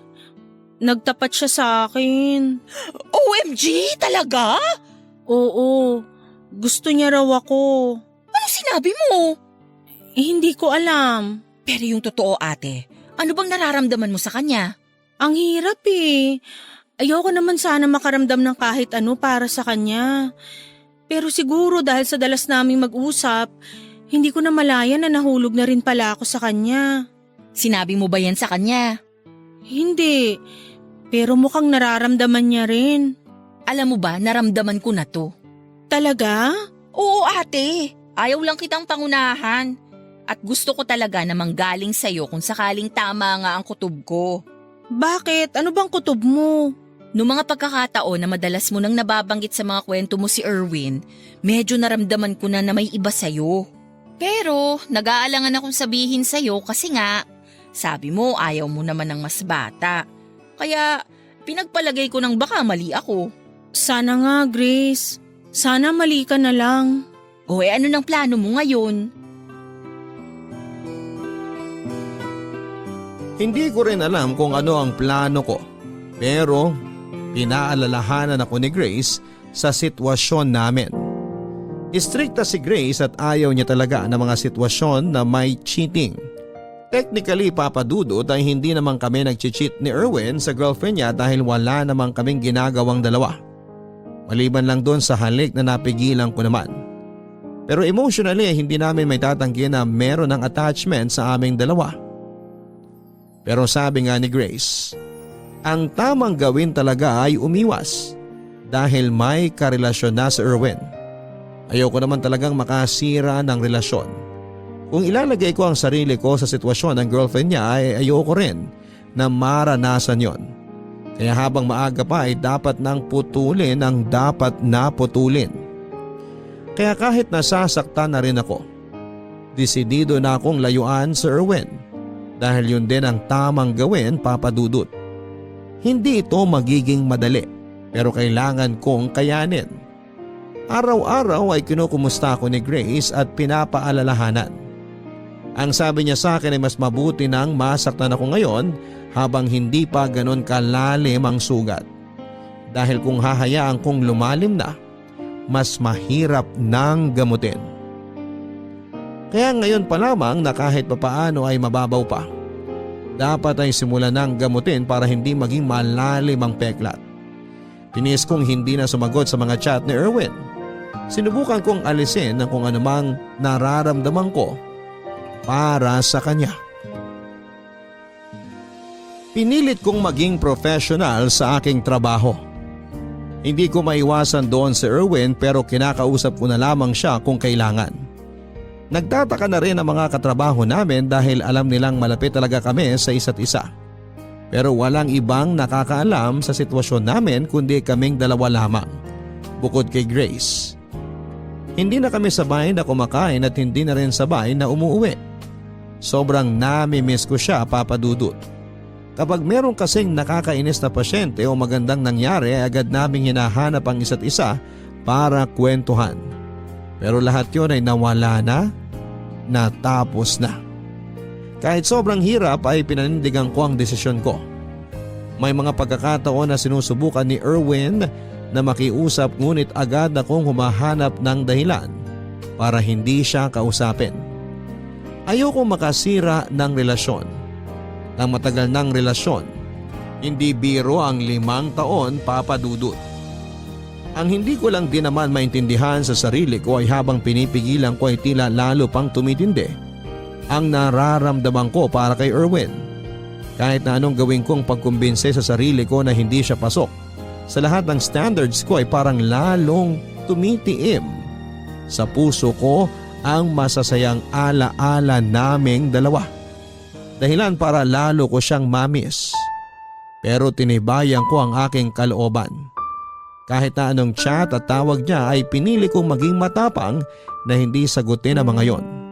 nagtapat siya sa akin. OMG, talaga? Oo, gusto niya raw ako. Ano sinabi mo? Hindi ko alam. Pero yung totoo ate, ano bang nararamdaman mo sa kanya? Ang hirap eh. Ayoko naman sana makaramdam ng kahit ano para sa kanya. Pero siguro dahil sa dalas naming mag-usap, hindi ko na malaya na nahulog na rin pala ako sa kanya. Sinabi mo ba yan sa kanya? Hindi, pero mukhang nararamdaman niya rin. Alam mo ba, naramdaman ko na to. Talaga? Oo ate, ayaw lang kitang pangunahan. At gusto ko talaga na manggaling sa'yo kung sakaling tama nga ang kutob ko. Bakit? Ano bang kutob mo? Noong mga pagkakataon na madalas mo nang nababanggit sa mga kwento mo si Erwin, medyo naramdaman ko na may iba sa'yo. Pero nag-aalangan akong sabihin sa'yo kasi nga, sabi mo ayaw mo naman ng mas bata. Kaya pinagpalagay ko ng baka mali ako. Sana nga, Grace. Sana mali ka na lang. O ano ng plano mo ngayon? Hindi ko rin alam kung ano ang plano ko, pero pinaalalahanan ako ni Grace sa sitwasyon namin. Istrikta si Grace at ayaw niya talaga ng mga sitwasyon na may cheating. Technically, Papadudut ay hindi naman kami nag-cheat ni Erwin sa girlfriend niya dahil wala naman kaming ginagawang dalawa. Maliban lang doon sa halik na napigilan ko naman. Pero emotionally hindi namin may tatanggi na meron ng attachment sa aming dalawa. Pero sabi nga ni Grace, ang tamang gawin talaga ay umiwas dahil may karelasyon na si Erwin. Ayoko naman talagang makasira ng relasyon. Kung ilalagay ko ang sarili ko sa sitwasyon ng girlfriend niya ay ayoko rin na maranasan yon. Kaya habang maaga pa ay dapat nang putulin ang dapat na putulin. Kaya kahit nasasaktan na rin ako, desidido na akong layuan si Erwin. Dahil yun din ang tamang gawin, Papadudut. Hindi ito magiging madali pero kailangan kong kayanin. Araw-araw ay kinukumusta ako ni Grace at pinapaalalahanan. Ang sabi niya sa akin ay mas mabuti nang masaktan ako ngayon habang hindi pa ganon kalalim ang sugat. Dahil kung hahayaan kong lumalim na, mas mahirap nang gamutin. Kaya ngayon pa lamang na kahit papaano ay mababaw pa. Dapat ay simulan ng gamutin para hindi maging malalim ang peklat. Tinis kong hindi na sumagot sa mga chat ni Erwin. Sinubukan kong alisin ang kung anumang nararamdaman ko para sa kanya. Pinilit kong maging professional sa aking trabaho. Hindi ko maiwasan doon si Erwin pero kinakausap ko na lamang siya kung kailangan. Nagtataka na rin ang mga katrabaho namin dahil alam nilang malapit talaga kami sa isa't isa. Pero walang ibang nakakaalam sa sitwasyon namin kundi kaming dalawa lamang, bukod kay Grace. Hindi na kami sabay na kumakain at hindi na rin sabay na umuuwi. Sobrang nami-miss ko siya, Papa Dudut. Kapag meron kasing nakakainis na pasyente o magandang nangyari ay agad naming hinahanap ang isa't isa para kwentuhan. Pero lahat yun ay nawala na, natapos na. Kahit sobrang hirap ay pinanindigan ko ang desisyon ko. May mga pagkakataon na sinusubukan ni Erwin na makiusap ngunit agad akong humahanap ng dahilan para hindi siya kausapin. Ayoko makasira ng relasyon. Ng matagal ng relasyon. Hindi biro ang 5 taon, Papa Dudut. Ang hindi ko lang din naman maintindihan sa sarili ko ay habang pinipigilan ko ay tila lalo pang tumitindi ang nararamdaman ko para kay Erwin. Kahit na anong gawin kong pagkumbinse sa sarili ko na hindi siya pasok, sa lahat ng standards ko ay parang lalong tumitiim. Sa puso ko ang masasayang alaala naming dalawa. Dahilan para lalo ko siyang mamiss. Pero tinibayan ko ang aking kalooban. Kahit na anong chat at tawag niya ay pinili kong maging matapang na hindi sagutin ang mga yon.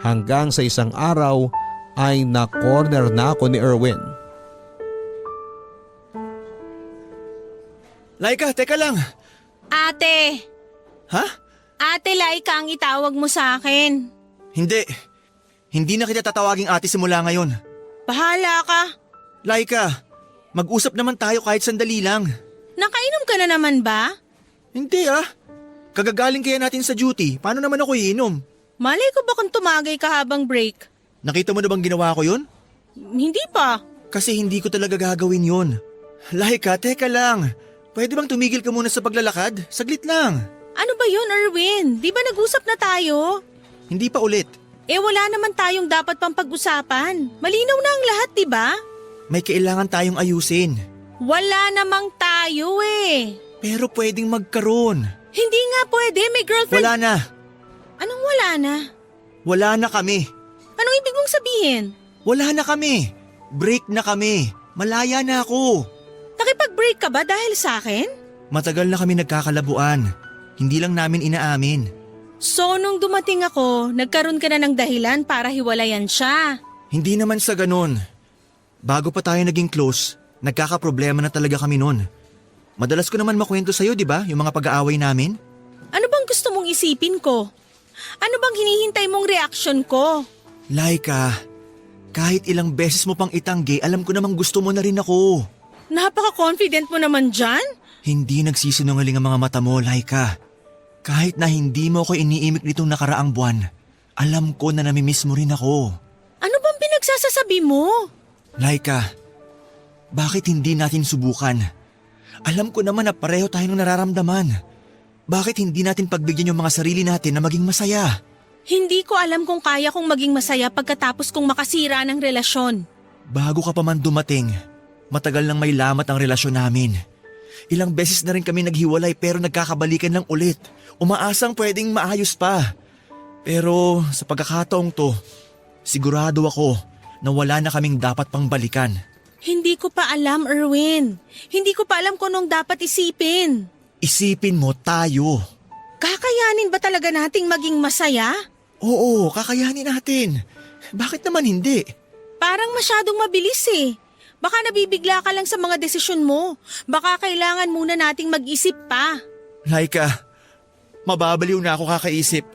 Hanggang sa isang araw ay na-corner na ako ni Erwin. Laika, teka lang. Ate! Ha? Ate Laika ang itawag mo sa akin. Hindi. Hindi na kita tatawaging ate simula ngayon. Bahala ka. Laika, mag-usap naman tayo kahit sandali lang. Nakainom ka na naman ba? Hindi ah. Kagagaling kaya natin sa duty, paano naman ako iinom? Malay ko ba kung tumagay ka habang break? Nakita mo na bang ginawa ko yun? Hindi pa. Kasi hindi ko talaga gagawin yun. Laika, teka lang. Pwede bang tumigil ka muna sa paglalakad? Saglit lang. Ano ba yun, Erwin? Di ba nag-usap na tayo? Hindi pa ulit. Wala naman tayong dapat pang pag-usapan. Malinaw na ang lahat, di ba? May kailangan tayong ayusin. Wala namang tayo Pero pwedeng magkaroon. Hindi nga pwede, may girlfriend. Wala na. Anong wala na? Wala na kami. Anong ibig mong sabihin? Wala na kami. Break na kami. Malaya na ako. Nakipag-break ka ba dahil sa akin? Matagal na kami nagkakalabuan. Hindi lang namin inaamin. So nung dumating ako, nagkaroon ka na ng dahilan para hiwalayan siya. Hindi naman sa ganun. Bago pa tayo naging close, nagkakaproblema na talaga kami nun. Madalas ko naman makwento sa'yo, di ba? Yung mga pag-aaway namin. Ano bang gusto mong isipin ko? Ano bang hinihintay mong reaksyon ko? Laika, kahit ilang beses mo pang itanggi, alam ko namang gusto mo na rin ako. Napaka-confident mo naman dyan. Hindi nagsisinungaling ang mga mata mo, Laika. Kahit na hindi mo ako iniimik nitong nakaraang buwan, alam ko na namimiss mo rin ako. Ano bang pinagsasasabi mo? Laika, bakit hindi natin subukan? Alam ko naman na pareho tayong nararamdaman. Bakit hindi natin pagbigyan yung mga sarili natin na maging masaya? Hindi ko alam kung kaya kong maging masaya pagkatapos kong makasira ng relasyon. Bago ka pa man dumating, matagal nang may lamat ang relasyon namin. Ilang beses na rin kami naghiwalay pero nagkakabalikan lang ulit. Umaasang pwedeng maayos pa. Pero sa pagkakataong to, sigurado ako na wala na kaming dapat pang balikan. Hindi ko pa alam, Erwin. Hindi ko pa alam kung anong dapat isipin. Isipin mo tayo. Kakayanin ba talaga nating maging masaya? Oo, kakayanin natin. Bakit naman hindi? Parang masyadong mabilis Baka nabibigla ka lang sa mga desisyon mo. Baka kailangan muna nating mag-isip pa. Laika, mababaliw na ako kakaisip.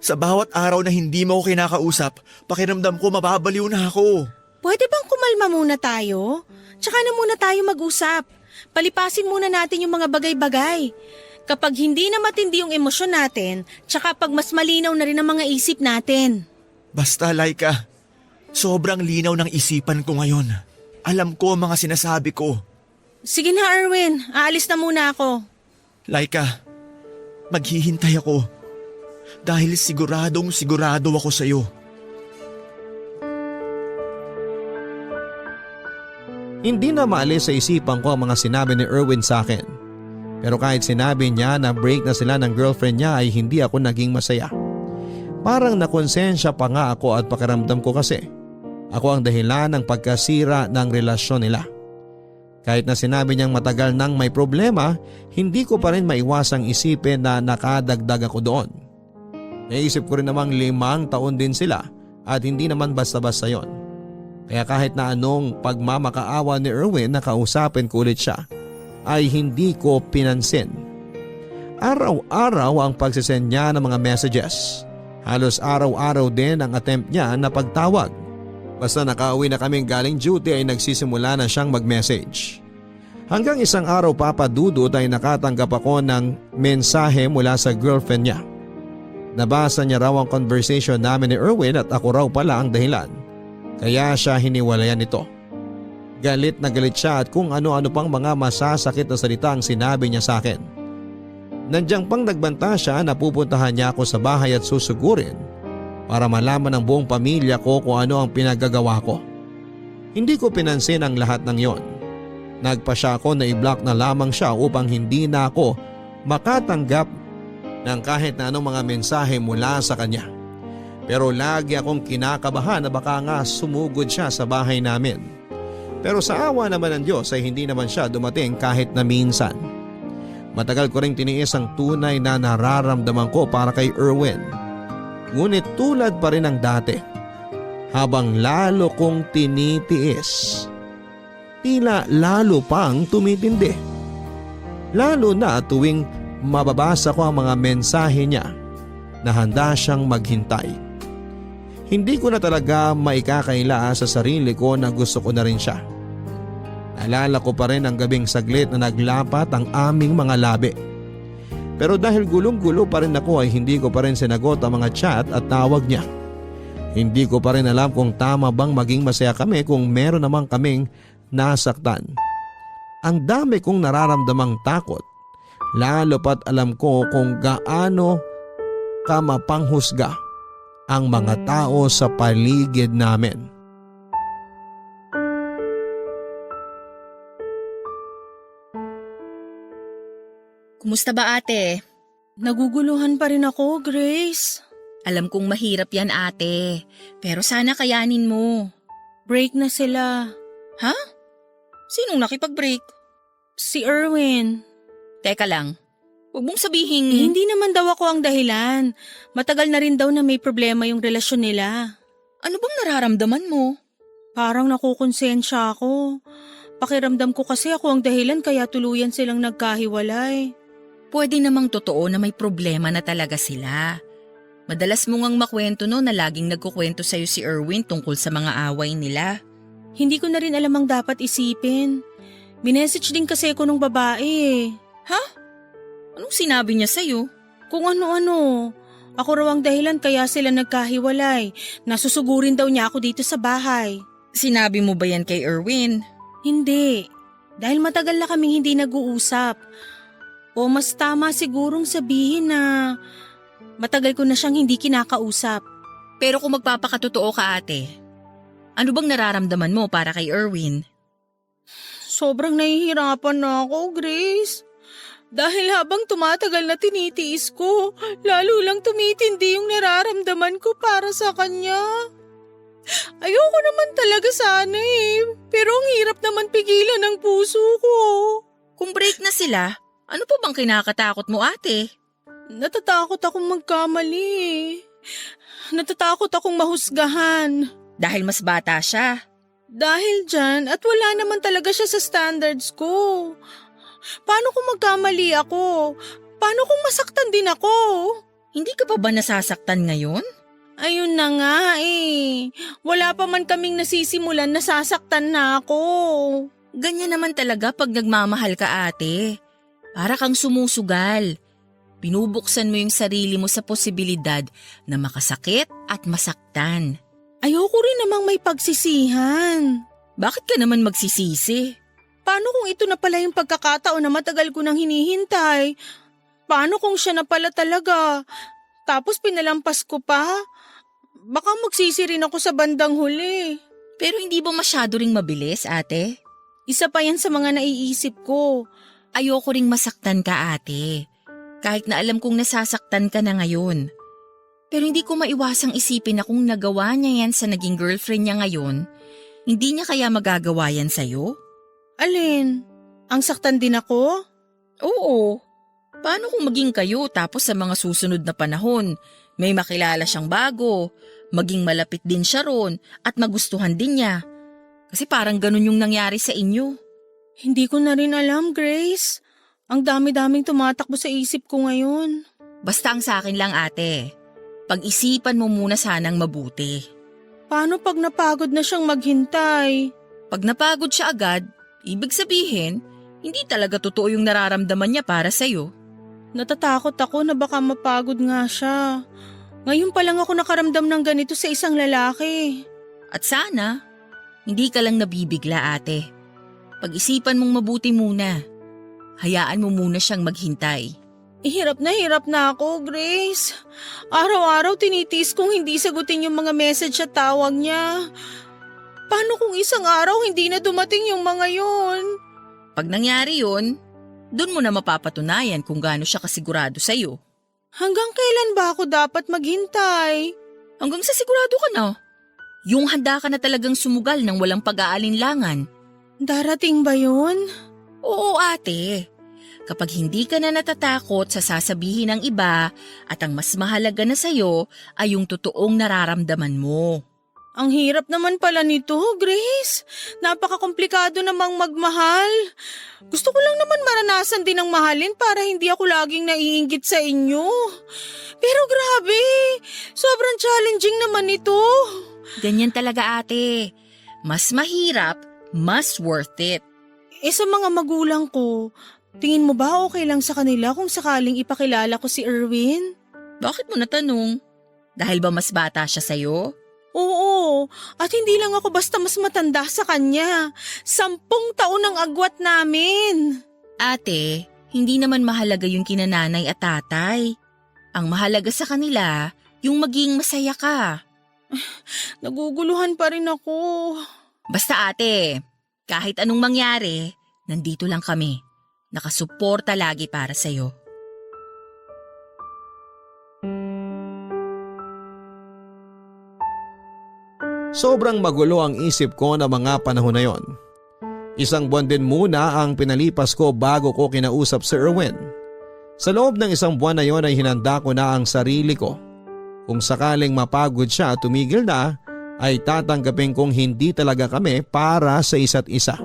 Sa bawat araw na hindi mo ako kinakausap, pakiramdam ko mababaliw na ako. Pwede bang kumalma muna tayo? Tsaka na muna tayo mag-usap. Palipasin muna natin yung mga bagay-bagay. Kapag hindi na matindi yung emosyon natin, tsaka pag mas malinaw na rin ang mga isip natin. Basta, Laika, sobrang linaw ng isipan ko ngayon. Alam ko ang mga sinasabi ko. Sige na, Erwin. Aalis na muna ako. Laika, maghihintay ako. Dahil siguradong sigurado ako sa'yo. Hindi na maalis sa isipan ko ang mga sinabi ni Erwin sa akin. Pero kahit sinabi niya na break na sila ng girlfriend niya ay hindi ako naging masaya. Parang nakonsensya pa nga ako at pakiramdam ko kasi ako ang dahilan ng pagkasira ng relasyon nila. Kahit na sinabi niyang matagal nang may problema, hindi ko pa rin maiwasang isipin na nakadagdag ako doon. Naisip ko rin namang 5 taon din sila at hindi naman basta-basta yon. Kaya kahit na anong pagmamakaawa ni Erwin na kausapin ko ulit siya, ay hindi ko pinansin. Araw-araw ang pagsisend niya ng mga messages. Halos araw-araw din ang attempt niya na pagtawag. Basta nakauwi na kaming galing duty ay nagsisimula na siyang mag-message. Hanggang isang araw papadudot ay nakatanggap ako ng mensahe mula sa girlfriend niya. Nabasa niya raw ang conversation namin ni Erwin at ako raw pala ang dahilan. Kaya siya hiniwalayan nito. Galit na galit siya at kung ano-ano pang mga masasakit na salita ang sinabi niya sa akin. Nandiyan pang nagbanta siya na pupuntahan niya ako sa bahay at susugurin para malaman ng buong pamilya ko kung ano ang pinagagawa ko. Hindi ko pinansin ang lahat ng yon. Nagpa siya ako na i-block na lamang siya upang hindi na ako makatanggap ng kahit na anong mga mensahe mula sa kanya. Pero lagi akong kinakabahan na baka nga sumugod siya sa bahay namin. Pero sa awa naman ng Diyos ay hindi naman siya dumating kahit na minsan. Matagal ko ring tiniis ang tunay na nararamdaman ko para kay Erwin. Ngunit tulad pa rin ng dati, habang lalo kong tinitiis, tila lalo pang tumitindi. Lalo na tuwing mababasa ko ang mga mensahe niya na handa siyang maghintay. Hindi ko na talaga maikakaila sa sarili ko na gusto ko na rin siya. Naalala ko pa rin ang gabing saglit na naglapat ang aming mga labi. Pero dahil gulong-gulo pa rin ako ay hindi ko pa rin sinagot ang mga chat at tawag niya. Hindi ko pa rin alam kung tama bang maging masaya kami kung meron namang kaming nasaktan. Ang dami kong nararamdamang takot, lalo pat alam ko kung gaano ka mapanghusga ang mga tao sa paligid namin. Kumusta ba ate? Naguguluhan pa rin ako, Grace. Alam kong mahirap yan ate, pero sana kayanin mo. Break na sila. Ha? Sinong nakipag-break? Si Erwin. Teka lang, huwag mong sabihin… Hindi naman daw ako ang dahilan. Matagal na rin daw na may problema yung relasyon nila. Ano bang nararamdaman mo? Parang nakukonsensya ako. Pakiramdam ko kasi ako ang dahilan kaya tuluyan silang nagkahiwalay. Pwede namang totoo na may problema na talaga sila. Madalas mo ngang makwento no na laging nagkukwento sa'yo si Erwin tungkol sa mga away nila. Hindi ko na rin alam ang dapat isipin. Minessage din kasi ako nung babae eh. Ha? Anong sinabi niya sa'yo? Kung ano-ano. Ako raw ang dahilan kaya sila nagkahiwalay. Nasusugurin daw niya ako dito sa bahay. Sinabi mo ba yan kay Erwin? Hindi. Dahil matagal na kaming hindi nag-uusap. O mas tama sigurong sabihin na matagal ko na siyang hindi kinakausap. Pero kung magpapakatotoo ka ate, ano bang nararamdaman mo para kay Erwin? Sobrang nahihirapan na ako, Grace. Dahil habang tumatagal na tinitiis ko, lalo lang tumitindi yung nararamdaman ko para sa kanya. Ayoko naman talaga sana eh, pero ang hirap naman pigilan ng puso ko. Kung break na sila, ano pa bang kinakatakot mo ate? Natatakot akong magkamali eh. Natatakot akong mahusgahan. Dahil mas bata siya. Dahil dyan at wala naman talaga siya sa standards ko. Paano kung magkamali ako? Paano kung masaktan din ako? Hindi ka pa ba nasasaktan ngayon? Ayun na nga eh. Wala pa man kaming nasisimulan, nasasaktan na ako. Ganyan naman talaga pag nagmamahal ka ate. Para kang sumusugal. Binubuksan mo yung sarili mo sa posibilidad na makasakit at masaktan. Ayoko rin namang may pagsisihan. Bakit ka naman magsisisi? Paano kung ito na pala yung pagkakataon na matagal ko nang hinihintay? Paano kung siya na pala talaga? Tapos pinalampas ko pa? Baka magsisi rin ako sa bandang huli. Pero hindi ba masyado ring mabilis ate? Isa pa yan sa mga naiisip ko. Ayoko ring masaktan ka ate. Kahit na alam kong nasasaktan ka na ngayon. Pero hindi ko maiwasang isipin na kung nagawa niya yan sa naging girlfriend niya ngayon, hindi niya kaya magagawa yan sa'yo? Alin? Ang saktan din ako? Oo. Paano kung maging kayo tapos sa mga susunod na panahon, may makilala siyang bago, maging malapit din siya ron at magustuhan din niya? Kasi parang ganun yung nangyari sa inyo. Hindi ko na rin alam, Grace. Ang dami-daming tumatakbo sa isip ko ngayon. Basta ang sa akin lang ate, pag-isipan mo muna sanang mabuti. Paano pag napagod na siyang maghintay? Pag napagod siya agad, ibig sabihin, hindi talaga totoo yung nararamdaman niya para sa'yo. Natatakot ako na baka mapagod nga siya. Ngayon pa lang ako nakaramdam ng ganito sa isang lalaki. At sana, hindi ka lang nabibigla ate. Pag-isipan mong mabuti muna. Hayaan mo muna siyang maghintay. Hirap na ako, Grace. Araw-araw tinitiis kong hindi sagutin yung mga message at tawag niya. Paano kung isang araw hindi na dumating yung mga yon? Pag nangyari yun, dun mo na mapapatunayan kung gaano siya kasigurado sa'yo. Hanggang kailan ba ako dapat maghintay? Hanggang sa sigurado ka na. Yung handa ka na talagang sumugal ng walang pag-aalinlangan. Darating ba yun? Oo ate. Kapag hindi ka na natatakot sa sasabihin ng iba at ang mas mahalaga na sa'yo ay yung totoong nararamdaman mo. Ang hirap naman pala nito, Grace. Napakakomplikado namang magmahal. Gusto ko lang naman maranasan din ang mahalin para hindi ako laging naiinggit sa inyo. Pero grabe, sobrang challenging naman ito. Ganyan talaga ate. Mas mahirap, mas worth it. Sa mga magulang ko, tingin mo ba okay lang sa kanila kung sakaling ipakilala ko si Erwin? Bakit mo natanong? Dahil ba mas bata siya sa'yo? Oo, at hindi lang ako basta mas matanda sa kanya. 10 taon ang agwat namin. Ate, hindi naman mahalaga yung kinananay at tatay. Ang mahalaga sa kanila, yung maging masaya ka. Naguguluhan pa rin ako. Basta ate, kahit anong mangyari, nandito lang kami. Nakasuporta lagi para sa'yo. Sobrang magulo ang isip ko na mga panahon na yon. Isang buwan din muna ang pinalipas ko bago ko kinausap si Erwin. Sa loob ng isang buwan na yon ay hinanda ko na ang sarili ko. Kung sakaling mapagod siya at tumigil na, ay tatanggapin kong hindi talaga kami para sa isa't isa.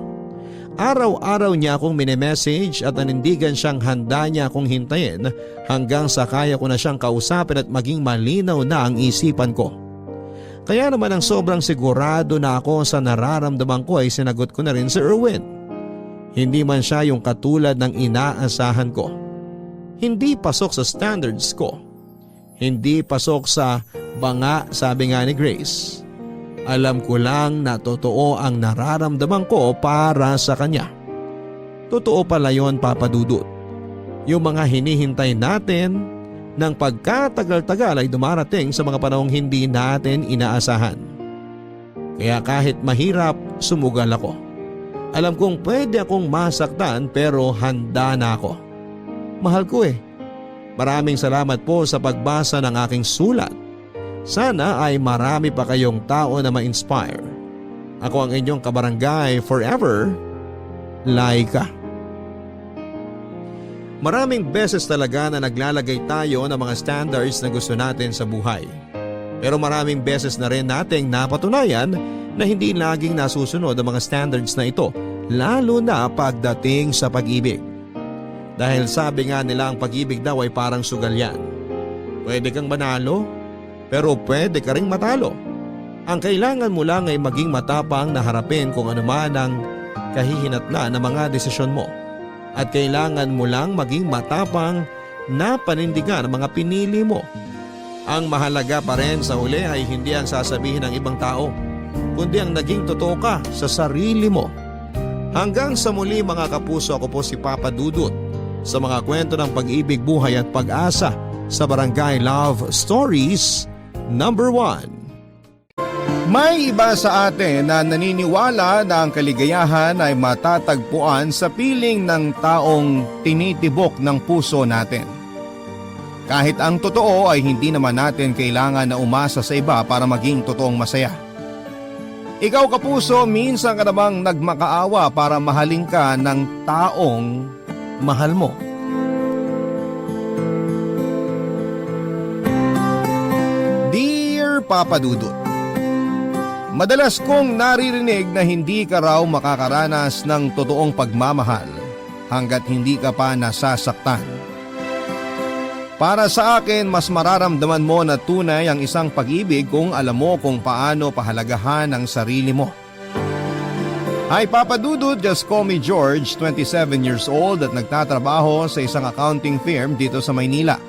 Araw-araw niya akong minemessage at nanindigan siyang handa niya akong hintayin hanggang sa kaya ko na siyang kausapin at maging malinaw na ang isipan ko. Kaya naman ang sobrang sigurado na ako sa nararamdaman ko ay sinagot ko na rin si Erwin. Hindi man siya yung katulad ng inaasahan ko. Hindi pasok sa standards ko. Hindi pasok sa banga, sabi nga ni Grace. Alam ko lang na totoo ang nararamdaman ko para sa kanya. Totoo pala yon, Papa Dudut. Yung mga hinihintay natin ng pagkatagal-tagal ay dumarating sa mga panahong hindi natin inaasahan. Kaya kahit mahirap, sumugal ako. Alam kong pwede akong masaktan pero handa na ako. Mahal ko eh. Maraming salamat po sa pagbasa ng aking sulat. Sana ay marami pa kayong tao na ma-inspire. Ako ang inyong kabarangay forever, Laika. Maraming beses talaga na naglalagay tayo ng mga standards na gusto natin sa buhay. Pero maraming beses na rin nating napatunayan na hindi laging nasusunod ang mga standards na ito, lalo na pagdating sa pag-ibig. Dahil sabi nga nila ang pag-ibig daw ay parang sugal yan. Pwede kang manalo, pero pwede ka ring matalo. Ang kailangan mo lang ay maging matapang na harapin kung ano man ang kahihinatnan ng mga desisyon mo. At kailangan mo lang maging matapang na panindigan ang mga pinili mo. Ang mahalaga pa rin sa huli ay hindi ang sasabihin ng ibang tao, kundi ang naging totoo ka sa sarili mo. Hanggang sa muli mga kapuso, ako po si Papa Dudut sa mga kwento ng pag-ibig, buhay at pag-asa sa Barangay Love Stories number 1. May iba sa atin na naniniwala na ang kaligayahan ay matatagpuan sa piling ng taong tinitibok ng puso natin. Kahit ang totoo ay hindi naman natin kailangan na umasa sa iba para maging totoong masaya. Ikaw kapuso, minsan ka namang nagmakaawa para mahalin ka ng taong mahal mo. Dear Papa Dudut, madalas kong naririnig na hindi ka raw makakaranas ng totoong pagmamahal hanggat hindi ka pa nasasaktan. Para sa akin, mas mararamdaman mo na tunay ang isang pag-ibig kung alam mo kung paano pahalagahan ang sarili mo. Hi Papa Dudut, just call me George, 27 years old at nagtatrabaho sa isang accounting firm dito sa Maynila.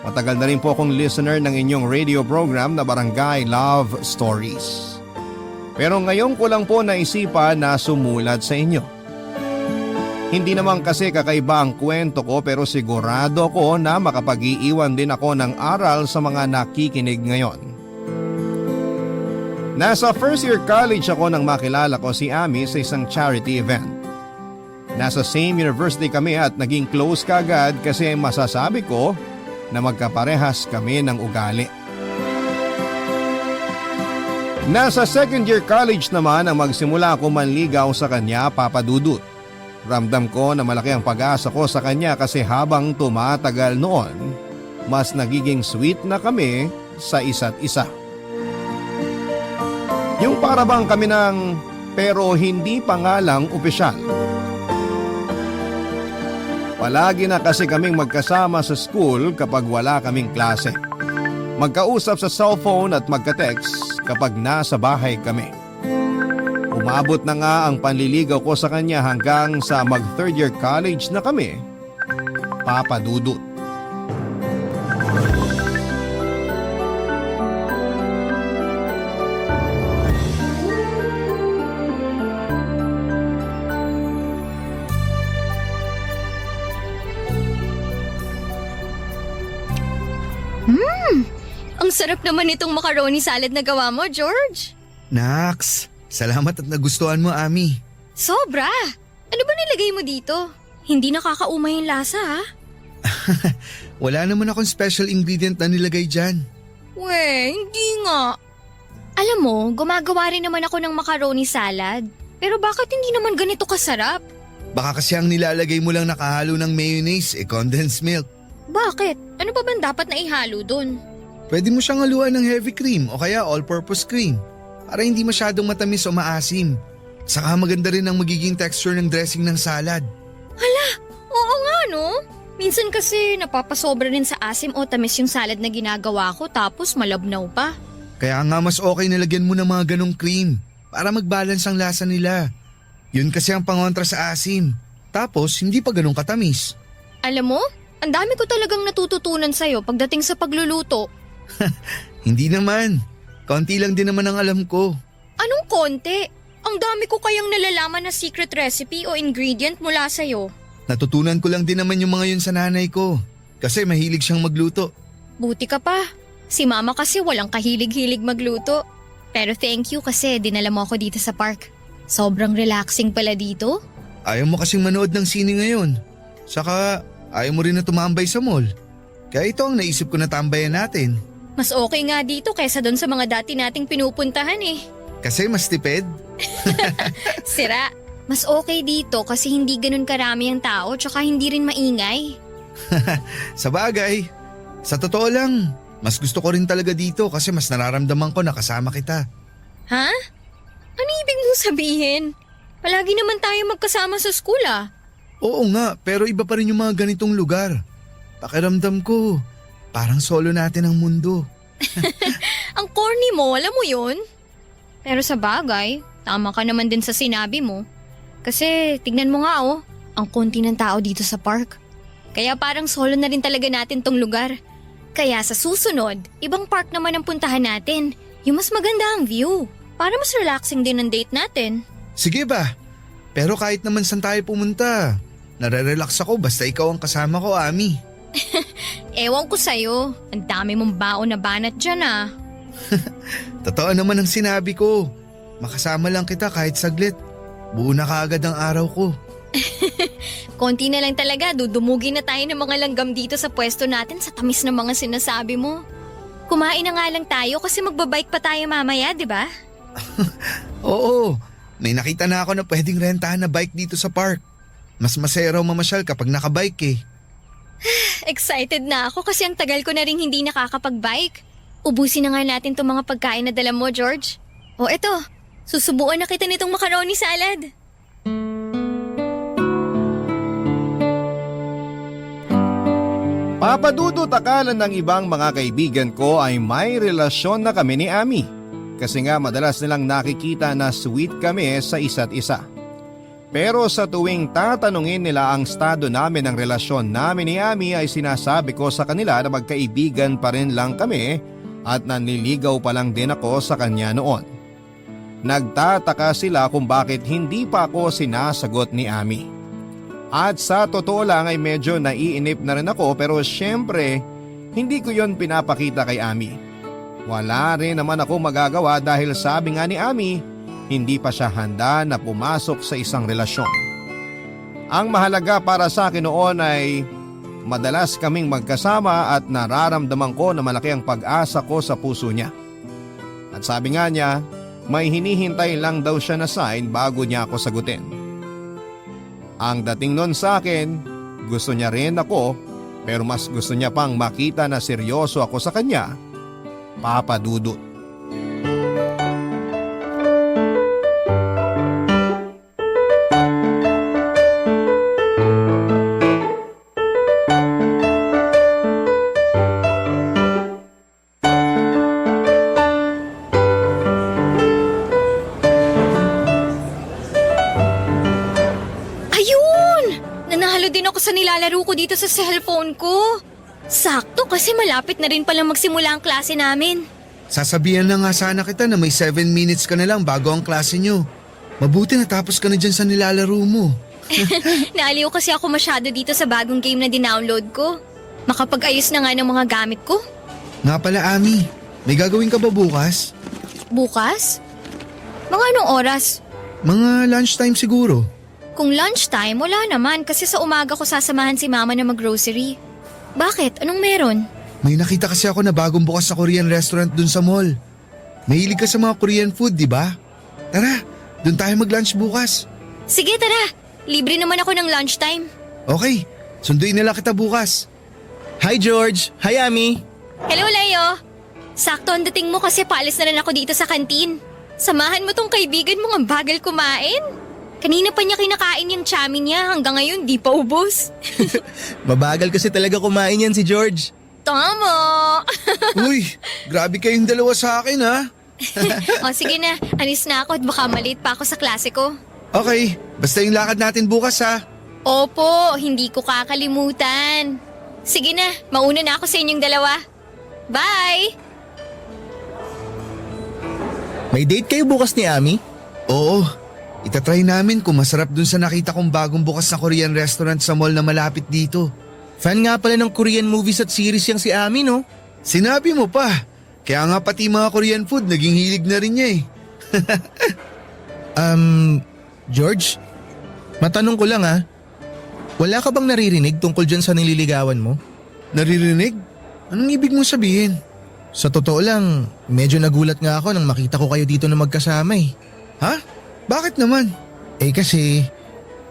Matagal na rin po akong listener ng inyong radio program na Barangay Love Stories. Pero ngayon ko lang po naisipan na sumulat sa inyo. Hindi naman kasi kakaiba ang kwento ko pero sigurado ako na makapag-iiwan din ako ng aral sa mga nakikinig ngayon. Nasa first year college ako nang makilala ko si Ami sa isang charity event. Nasa same university kami at naging close kaagad kasi masasabi ko na magkaparehas kami ng ugali. Nasa second year college naman ang magsimula ako manligaw sa kanya, Papa Dudut. Ramdam ko na malaki ang pag-asa ko sa kanya kasi habang tumatagal noon, mas nagiging sweet na kami sa isa't isa. Yung para bang kami ng pero hindi pa nga lang opisyal. Palagi na kasi kaming magkasama sa school kapag wala kaming klase. Magkausap sa cellphone at magka-text kapag nasa bahay kami. Umabot na nga ang panliligaw ko sa kanya hanggang sa mag third year college na kami, Papa Dudut. Ang sarap naman itong macaroni salad na gawa mo, George. Naks, salamat at nagustuhan mo, Ami. Sobra! Ano ba nilagay mo dito? Hindi nakakaumay yung lasa, ha? Wala naman akong special ingredient na nilagay dyan. We, hindi nga. Alam mo, gumagawa rin naman ako ng macaroni salad. Pero bakit hindi naman ganito kasarap? Baka kasi ang nilalagay mo lang nakahalo ng mayonnaise, condensed milk. Bakit? Ano pa bang dapat na ihalo dun? Pwede mo siyang haluan ng heavy cream o kaya all-purpose cream para hindi masyadong matamis o maasim. Saka maganda rin ang magiging texture ng dressing ng salad. Oo nga, no? Minsan kasi napapasobra rin sa asim o tamis yung salad na ginagawa ko tapos malabnaw pa. Kaya nga mas okay na lagyan mo ng mga ganong cream para mag-balance ang lasa nila. Yun kasi ang pangontra sa asim. Tapos hindi pa ganong katamis. Alam mo, ang dami ko talagang natututunan sa'yo pagdating sa pagluluto. Hindi naman. Konti lang din naman ang alam ko. Anong konti? Ang dami ko kayang nalalaman na secret recipe o ingredient mula sa'yo. Natutunan ko lang din naman yung mga yun sa nanay ko. Kasi mahilig siyang magluto. Buti ka pa. Si mama kasi walang kahilig-hilig magluto. Pero thank you kasi dinala mo ako dito sa park. Sobrang relaxing pala dito. Ayaw mo kasing manood ng sine ngayon. Saka ayaw mo rin na tumambay sa mall. Kaya ito ang naisip ko na tambayan natin. Mas okay nga dito kaysa doon sa mga dati nating pinupuntahan eh. Kasi mas tipid. Sira. Mas okay dito kasi hindi ganun karami ang tao tsaka hindi rin maingay. Sa bagay. Sa totoo lang, mas gusto ko rin talaga dito kasi mas nararamdaman ko na kasama kita. Ha? Ano ibig mong sabihin? Palagi naman tayo magkasama sa school ah. Oo nga, pero iba pa rin yung mga ganitong lugar. Pakiramdam ko, parang solo natin ang mundo. Ang corny mo, alam mo yun? Pero sa bagay, tama ka naman din sa sinabi mo. Kasi tignan mo nga oh, ang konti ng tao dito sa park. Kaya parang solo na rin talaga natin tong lugar. Kaya sa susunod, ibang park naman ang puntahan natin. Yung mas maganda ang view. Para mas relaxing din ang date natin. Sige ba? Pero kahit naman saan tayo pumunta, nare-relax ako basta ikaw ang kasama ko, Ami. Ewan ko sa'yo, ang dami mong baon na banat dyan ah. Totoo naman ang sinabi ko. Makasama lang kita kahit saglit. Buo na kaagad ang araw ko. Konti na lang talaga, dudumugin na tayo ng mga langgam dito sa pwesto natin sa tamis ng mga sinasabi mo. Kumain na nga lang tayo kasi magbabike pa tayo mamaya, di ba? Oo, may nakita na ako na pwedeng rentahan na bike dito sa park. Mas masaya raw mamasyal kapag nakabike eh. Excited na ako kasi ang tagal ko na rin hindi nakakapag-bike. Ubusin na nga natin itong mga pagkain na dala mo, George. O eto, susubuan na kita nitong macaroni salad. Papadudot akala ng ibang mga kaibigan ko ay may relasyon na kami ni Ami. Kasi nga madalas nilang nakikita na sweet kami sa isa't isa. Pero sa tuwing tatanungin nila ang estado namin ng relasyon namin ni Ami ay sinasabi ko sa kanila na magkaibigan pa rin lang kami at nanliligaw pa lang din ako sa kanya noon. Nagtataka sila kung bakit hindi pa ako sinasagot ni Ami. At sa totoo lang ay medyo naiinip na rin ako pero syempre hindi ko yon pinapakita kay Ami. Wala rin naman ako magagawa dahil sabi nga ni Ami, hindi pa siya handa na pumasok sa isang relasyon. Ang mahalaga para sa akin noon ay madalas kaming magkasama at nararamdaman ko na malaki ang pag-asa ko sa puso niya. At sabi nga niya, may hinihintay lang daw siya na sign bago niya ako sagutin. Ang dating nun sa akin, gusto niya rin ako pero mas gusto niya pang makita na seryoso ako sa kanya, Papa Dudut. Sa nilalaro ko dito sa cellphone ko. Sakto kasi malapit na rin palang magsimula ang klase namin. Sasabihan na nga sana kita na may 7 minutes ka na lang bago ang klase nyo. Mabuti natapos ka na dyan sa nilalaro mo. Naaliw kasi ako masyado dito sa bagong game na dinownload ko. Makapag-ayos na nga ng mga gamit ko. Nga pala Ami, may gagawin ka ba bukas? Bukas? Mga anong oras? Mga lunchtime siguro. Kung lunchtime, wala naman kasi sa umaga ko sasamahan si mama na mag-grocery. Bakit? Anong meron? May nakita kasi ako na bagong bukas sa Korean restaurant dun sa mall. Mahilig ka sa mga Korean food, di ba? Tara, dun tayo mag-lunch bukas. Sige, tara. Libre naman ako ng lunchtime. Okay, sunduin nila kita bukas. Hi George! Hi Ami! Hello, Leo. Sakto ang dating mo kasi paalis na rin ako dito sa kantin. Samahan mo tong kaibigan mo ang bagal kumain. Kanina pa niya kinakain yung chami niya hanggang ngayon di pa ubos. Mabagal kasi talaga kumain yan si George. Tama! Uy, grabe kayong dalawa sa akin ha. O sige na, alis na ako at baka maliit pa ako sa klase ko. Okay, basta yung lakad natin bukas ha. Opo, hindi ko kakalimutan. Sige na, mauna na ako sa inyong dalawa. Bye! May date kayo bukas ni Ami? Oo, itatry namin kung masarap dun sa nakita kong bagong bukas na Korean restaurant sa mall na malapit dito. Fan nga pala ng Korean movies at series yang si Ami no? Sinabi mo pa, kaya nga pati mga Korean food naging hilig na rin niya eh. George, matanong ko lang ha. Wala ka bang naririnig tungkol dyan sa nililigawan mo? Naririnig? Anong ibig mong sabihin? Sa totoo lang, medyo nagulat nga ako nang makita ko kayo dito na magkasama eh. Ha? Bakit naman? Eh kasi,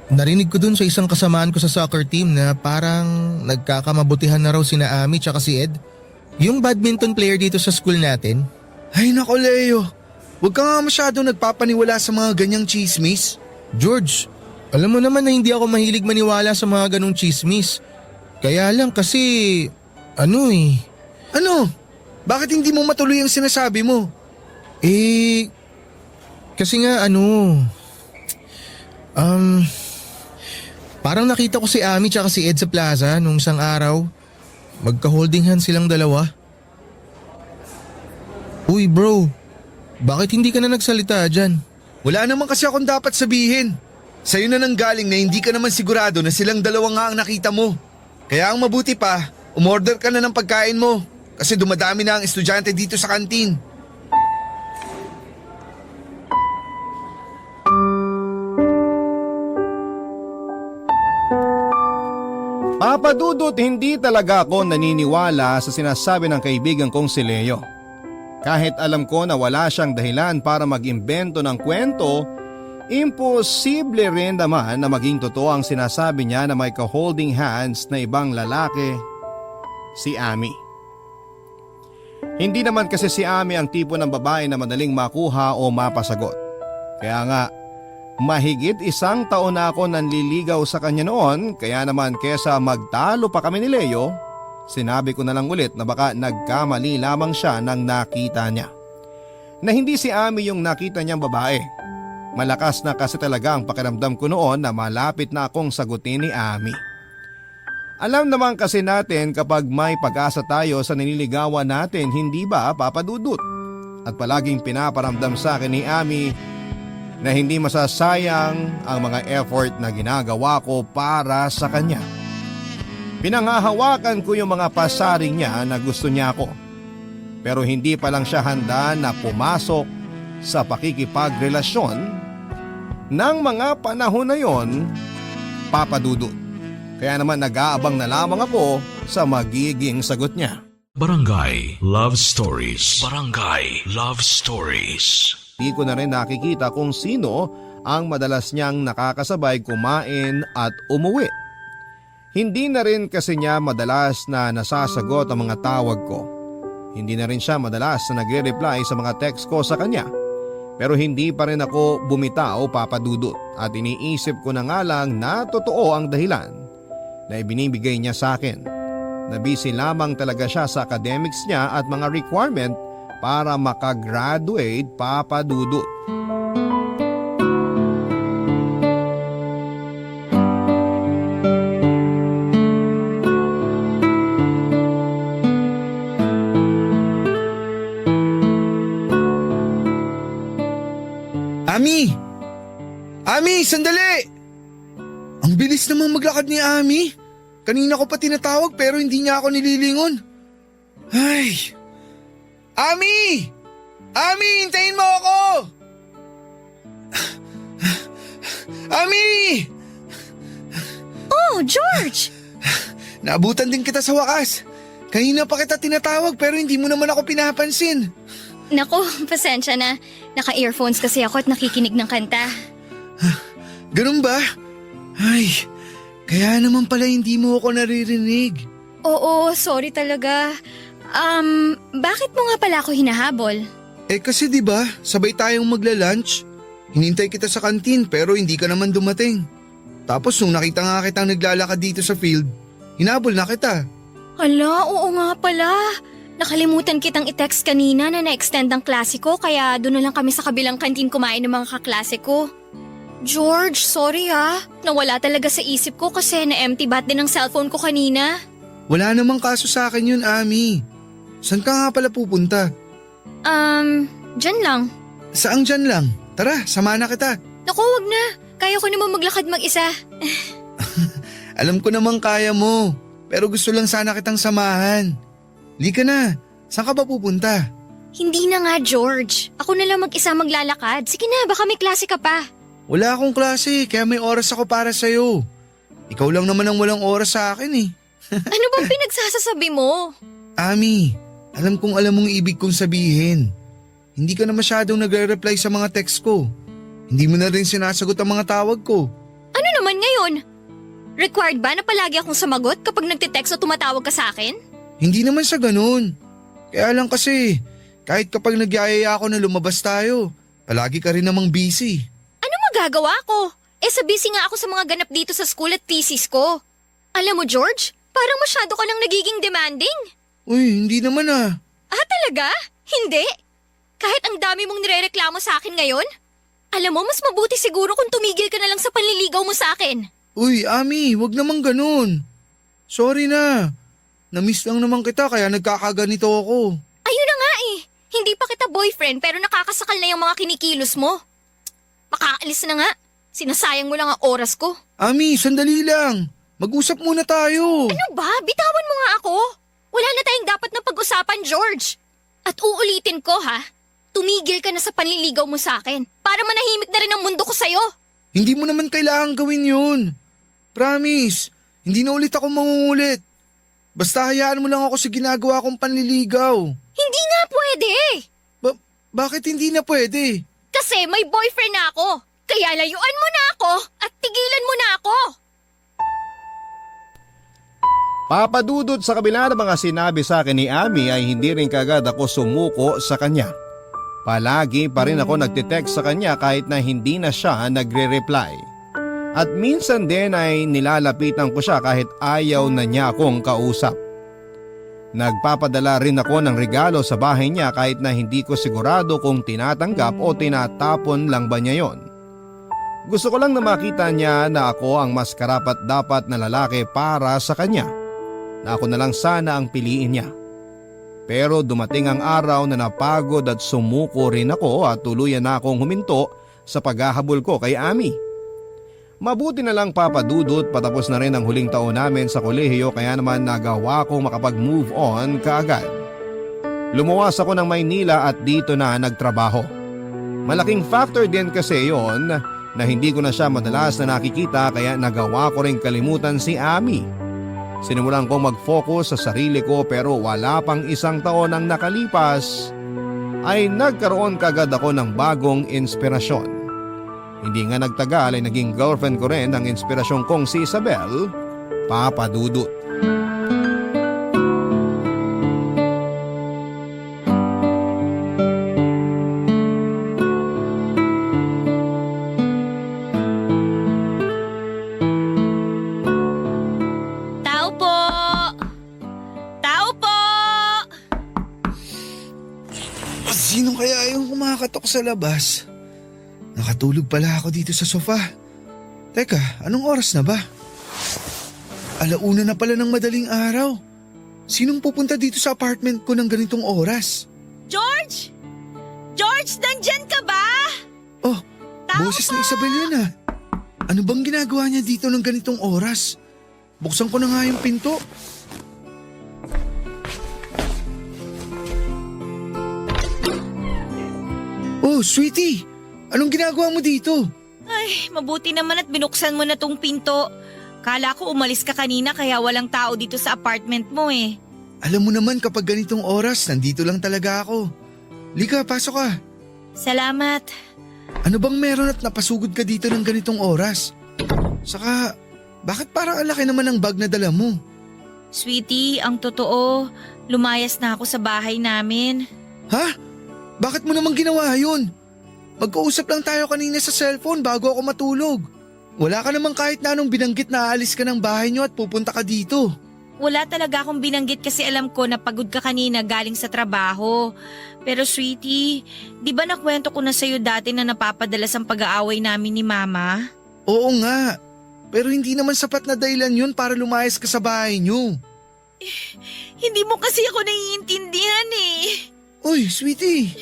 narinig ko dun sa isang kasamaan ko sa soccer team na parang nagkakamabutihan na raw sina Ami tsaka si Ed. Yung badminton player dito sa school natin. Ay nako Leo, huwag ka nga masyadong nagpapaniwala sa mga ganyang chismis. George, alam mo naman na hindi ako mahilig maniwala sa mga ganong chismis. Kaya lang kasi, Ano? Bakit hindi mo matuloy ang sinasabi mo? Kasi nga parang nakita ko si Ami tsaka si Ed sa plaza nung isang araw. Magka-holding hands silang dalawa. Uy bro, bakit hindi ka na nagsalita dyan? Wala naman kasi akong dapat sabihin. Sa'yo na nanggaling na hindi ka naman sigurado na silang dalawa nga ang nakita mo. Kaya ang mabuti pa, umorder ka na ng pagkain mo. Kasi dumadami na ang estudyante dito sa kantin. Papa Dudut, hindi talaga ako naniniwala sa sinasabi ng kaibigan kong si Leo. Kahit alam ko na wala siyang dahilan para mag-imbento ng kwento, imposible rin naman na maging totoo ang sinasabi niya na may ka-holding hands na ibang lalaki, si Ami. Hindi naman kasi si Ami ang tipo ng babae na madaling makuha o mapasagot. Kaya nga, mahigit 1 taon na ako nanliligaw sa kanya noon, kaya naman kesa magtalo pa kami ni Leo, sinabi ko na lang ulit na baka nagkamali lamang siya nang nakita niya. Na hindi si Ami yung nakita niyang babae. Malakas na kasi talaga ang pakiramdam ko noon na malapit na akong sagutin ni Ami. Alam naman kasi natin kapag may pag-asa tayo sa nililigawan natin, hindi ba, Papa Dudut? At palaging pinaparamdam sa akin ni Ami na hindi masasayang ang mga effort na ginagawa ko para sa kanya. Pinangahawakan ko yung mga pasaring niya na gusto niya ako. Pero hindi pa lang siya handa na pumasok sa pakikipagrelasyon ng mga panahon na yon, Papa Dudut. Kaya naman nag-aabang na lamang ako sa magiging sagot niya. Barangay Love Stories. Barangay Love Stories. Di ko na rin nakikita kung sino ang madalas niyang nakakasabay kumain at umuwi. Hindi na rin kasi niya madalas na nasasagot ang mga tawag ko. Hindi na rin siya madalas na nagre-reply sa mga text ko sa kanya. Pero hindi pa rin ako bumitaw, Papa Dudut, at iniisip ko na nga lang na totoo ang dahilan na ibinibigay niya sa akin. Na busy lamang talaga siya sa academics niya at mga requirement para makagraduate, Papa Dudut. Ami! Ami, sandali! Ang bilis naman maglakad ni Ami. Kanina ko pa tinatawag pero hindi niya ako nililingon. Ay! Ami! Ami, hintayin mo ako! Ami! Oh, George! Naabutan din kita sa wakas. Kanina pa kita tinatawag pero hindi mo naman ako pinapansin. Naku, pasensya na. Naka-earphones kasi ako at nakikinig ng kanta. Ganun ba? Ay, kaya naman pala hindi mo ako naririnig. Oo, sorry talaga. Bakit mo nga pala ako hinahabol? Eh kasi 'di ba, sabay tayong magla-lunch. Hinintay kita sa kantin pero hindi ka naman dumating. Tapos nung nakita nga kitang naglalakad dito sa field, hinabol na kita. Hala, oo nga pala. Nakalimutan kitang i-text kanina na na-extend ang klase ko kaya doon na lang kami sa kabilang kantin kumain ng mga kaklase ko. George, sorry ha. Nawala talaga sa isip ko kasi na-empty bat din ang cellphone ko kanina. Wala namang kaso sa akin yun, Ami. Saan ka nga pala pupunta? Dyan lang. Saang dyan lang? Tara, samahan na kita. Naku, wag na. Kaya ko naman maglakad mag-isa. Alam ko namang kaya mo, pero gusto lang sana kitang samahan. Lika na, saan ka ba pupunta? Hindi na nga, George. Ako na lang mag-isa maglalakad. Sige na, baka may klase ka pa. Wala akong klase, kaya may oras ako para sa'yo. Ikaw lang naman ang walang oras sa akin eh. Ano bang pinagsasasabi mo? Ami, alam kong alam mong ibig kong sabihin. Hindi ka na masyadong nagre-reply sa mga text ko. Hindi mo na rin sinasagot ang mga tawag ko. Ano naman ngayon? Required ba na palagi akong sumagot kapag nagtitext o tumatawag ka sa akin? Hindi naman sa ganun. Kaya lang kasi, kahit kapag nagyayaya ako na lumabas tayo, palagi ka rin namang busy. Ano magagawa ko? Sa busy nga ako sa mga ganap dito sa school at thesis ko. Alam mo, George, parang masyado ka lang nagiging demanding. Uy, hindi naman ah. Ah, talaga? Hindi? Kahit ang dami mong nirereklamo sa akin ngayon? Alam mo, mas mabuti siguro kung tumigil ka na lang sa panliligaw mo sa akin. Uy, Ami, wag naman ganun. Sorry na. Na-miss lang naman kita kaya nagkakaganito ako. Ayun na nga eh. Hindi pa kita boyfriend pero nakakasakal na yung mga kinikilos mo. Makaalis na nga. Sinasayang mo lang ang oras ko. Ami, sandali lang. Mag-usap muna tayo. Ano ba? Bitawan mo nga ako. Wala na tayong dapat na pag-usapan, George. At uulitin ko ha. Tumigil ka na sa panliligaw mo sa akin para manahimik na rin ang mundo ko sa'yo. Hindi mo naman kailangan gawin yun. Promise, Hindi na ulit ako mangungulit. Basta hayaan mo lang ako sa ginagawa kong panliligaw. Hindi nga pwede! Bakit hindi na pwede? Kasi may boyfriend na ako. Kaya layuan mo na ako at tigilan mo na ako. Papadudot sa kabila ng mga sinabi sa akin ni Ami ay hindi rin kagad ako sumuko sa kanya. Palagi pa rin ako nagtitext sa kanya kahit na hindi na siya nagre-reply. At minsan din ay nilalapitan ko siya kahit ayaw na niya akong kausap. Nagpapadala rin ako ng regalo sa bahay niya kahit na hindi ko sigurado kung tinatanggap o tinatapon lang ba niya yon. Gusto ko lang na makita niya na ako ang mas karapat dapat na lalaki para sa kanya. Na ako na lang sana ang piliin niya. Pero dumating ang araw na napagod at sumuko rin ako at tuluyan na akong huminto sa paghahabol ko kay Ami. Mabuti na lang papadudot patapos na rin ang huling taon namin sa kolehiyo kaya naman nagawa kong makapag-move on kaagad. Lumuwas ako ng Maynila at dito na nagtrabaho. Malaking factor din kasi yon na hindi ko na siya madalas na nakikita kaya nagawa ko rin kalimutan si Ami. Sinimulan kong mag-focus sa sarili ko pero wala pang isang taon ang nakalipas ay nagkaroon kagad ako ng bagong inspirasyon. Hindi nga nagtagal ay naging girlfriend ko rin ang inspirasyon kong si Isabel, papadudot. Tao po! Tao po! Sino kaya yung kumakatok sa labas? Nakatulog pala ako dito sa sofa. Teka, anong oras na ba? 1:00 na pala ng madaling araw. Sinong pupunta dito sa apartment ko ng ganitong oras? George! George, nandyan ka ba? Oh, Tao boses po! ni Isabel yun ah. Ano bang ginagawa niya dito ng ganitong oras? Buksan ko na nga yung pinto. Oh, sweetie! Anong ginagawa mo dito? Ay, mabuti naman at binuksan mo na tong pinto. Kala ko umalis ka kanina kaya walang tao dito sa apartment mo eh. Alam mo naman kapag ganitong oras, nandito lang talaga ako. Lika, pasok ka. Salamat. Ano bang meron at napasugod ka dito ng ganitong oras? Saka, bakit parang ang laki naman ng bag na dala mo? Sweetie, ang totoo, lumayas na ako sa bahay namin. Ha? Bakit mo naman ginawa yun? Magkausap lang tayo kanina sa cellphone bago ako matulog. Wala ka namang kahit na anong binanggit na aalis ka ng bahay niyo at pupunta ka dito. Wala talaga akong binanggit kasi alam ko na pagod ka kanina galing sa trabaho. Pero sweetie, di ba nakwento ko na sa'yo dati na napapadalas ang pag-aaway namin ni Mama? Oo nga, pero hindi naman sapat na dahilan yun para lumayas ka sa bahay niyo. Hindi mo kasi ako naiintindihan eh. Uy, sweetie,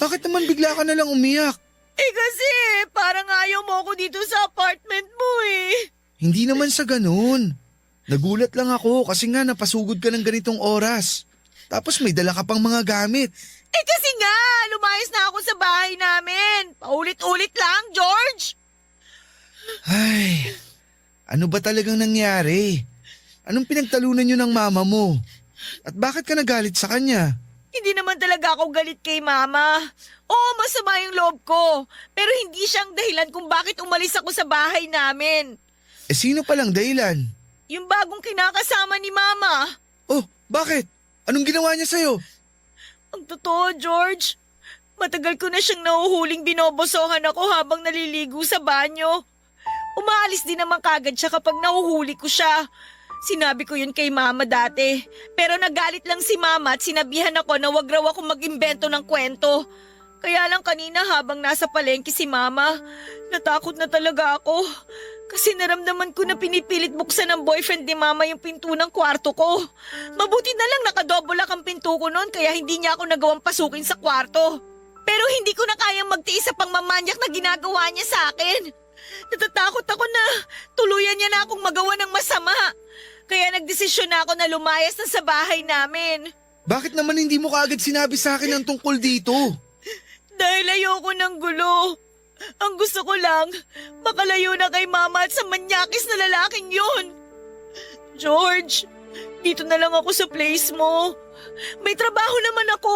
bakit naman bigla ka na lang umiyak? Eh kasi parang ayaw mo ako dito sa apartment mo eh. Hindi naman sa ganun. Nagulat lang ako kasi nga napasugod ka ng ganitong oras. Tapos may dala ka pang mga gamit. Eh kasi nga, lumayas na ako sa bahay namin. Paulit-ulit lang, George. Ay, ano ba talagang nangyari? Anong pinagtalunan niyo ng mama mo? At bakit ka nagalit sa kanya? Hindi naman talaga ako galit kay Mama. Oo, masama yung loob ko. Pero hindi siyang dahilan kung bakit umalis ako sa bahay namin. Eh sino palang dahilan? Yung bagong kinakasama ni Mama. Oh, bakit? Anong ginawa niya sa'yo? Ang totoo, George. Matagal ko na siyang nahuhuling binobosohan ako habang naliligo sa banyo. Umaalis din naman kagad siya kapag nahuhuli ko siya. Sinabi ko yun kay Mama dati. Pero nagalit lang si Mama at sinabihan ako na wag raw ako mag-imbento ng kwento. Kaya lang kanina habang nasa palengke si Mama, natakot na talaga ako. Kasi naramdaman ko na pinipilit buksan ng boyfriend ni Mama yung pinto ng kwarto ko. Mabuti na lang nakadouble lock ang pinto ko noon kaya hindi niya ako nagawang pasukin sa kwarto. Pero hindi ko na kayang magtiis sa pangmamanyak na ginagawa niya sa akin. Natatakot ako na tuluyan niya na akong magawa ng masama. Kaya nagdesisyon na ako na lumayas na sa bahay namin. Bakit naman hindi mo kaagad sinabi sa akin ang tungkol dito? Dahil ayoko ng gulo. Ang gusto ko lang, makalayo na kay Mama at sa manyakis na lalaking yun. George, dito na lang ako sa place mo. May trabaho naman ako.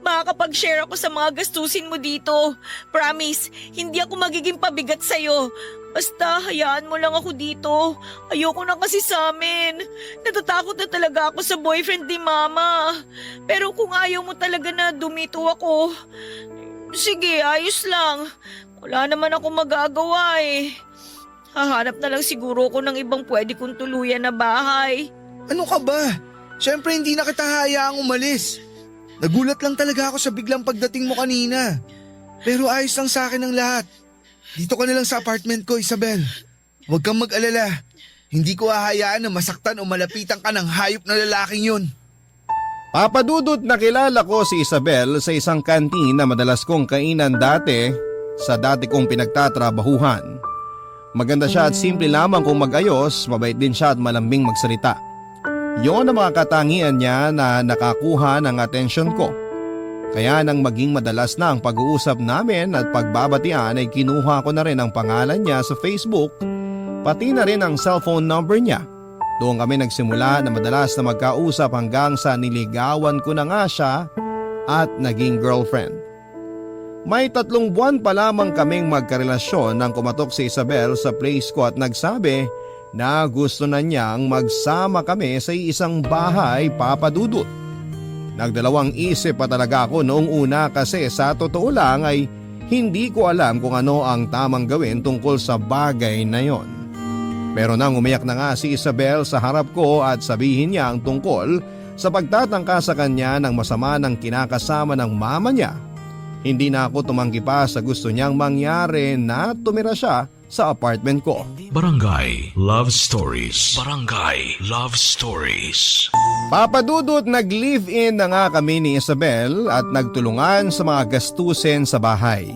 Makakapag-share ako sa mga gastusin mo dito. Promise, hindi ako magiging pabigat sa'yo. Basta, hayaan mo lang ako dito. Ayoko na kasi sa amin. Natatakot na talaga ako sa boyfriend ni Mama. Pero kung ayaw mo talaga na dumito ako, sige, ayos lang. Wala naman ako magagawa eh. Hahanap na lang siguro ko ng ibang pwede kong tuluyan na bahay. Ano ka ba? Siyempre hindi na kita hayaang umalis. Nagulat lang talaga ako sa biglang pagdating mo kanina. Pero ayos lang sa akin ang lahat. Dito ka na lang sa apartment ko, Isabel. Huwag kang mag-alala. Hindi ko hahayaan na masaktan o malapitan ka ng hayop na lalaking yun. Papadudot, nakilala ko si Isabel sa isang kantin na madalas kong kainan dati sa dati kong pinagtatrabahuhan. Maganda siya at simple lamang kung mag-ayos, mabait din siya at malambing magsalita. Yon ang mga katangian niya na nakakuha ng atensyon ko. Kaya nang maging madalas na ang pag-uusap namin at pagbabatian ay kinuha ko na rin ang pangalan niya sa Facebook, pati na rin ang cellphone number niya. Doon kami nagsimula na madalas na magkausap hanggang sa niligawan ko na nga siya at naging girlfriend. May 3 buwan pa lamang kaming magkarelasyon nang kumatok si Isabel sa place ko at nagsabi na gusto na niyang magsama kami sa isang bahay, papadudot. Nagdalawang isip pa talaga ako noong una kasi sa totoo lang ay hindi ko alam kung ano ang tamang gawin tungkol sa bagay na yon. Pero nang umiyak na nga si Isabel sa harap ko at sabihin niya ang tungkol sa pagtatangka sa kanya ng masama ng kinakasama ng mama niya, hindi na ako tumanggi pa sa gusto niyang mangyari na tumira siya sa apartment ko. Barangay Love Stories. Barangay Love Stories. Papadudot, nag-live-in na nga kami ni Isabel at nagtulungan sa mga gastusin sa bahay.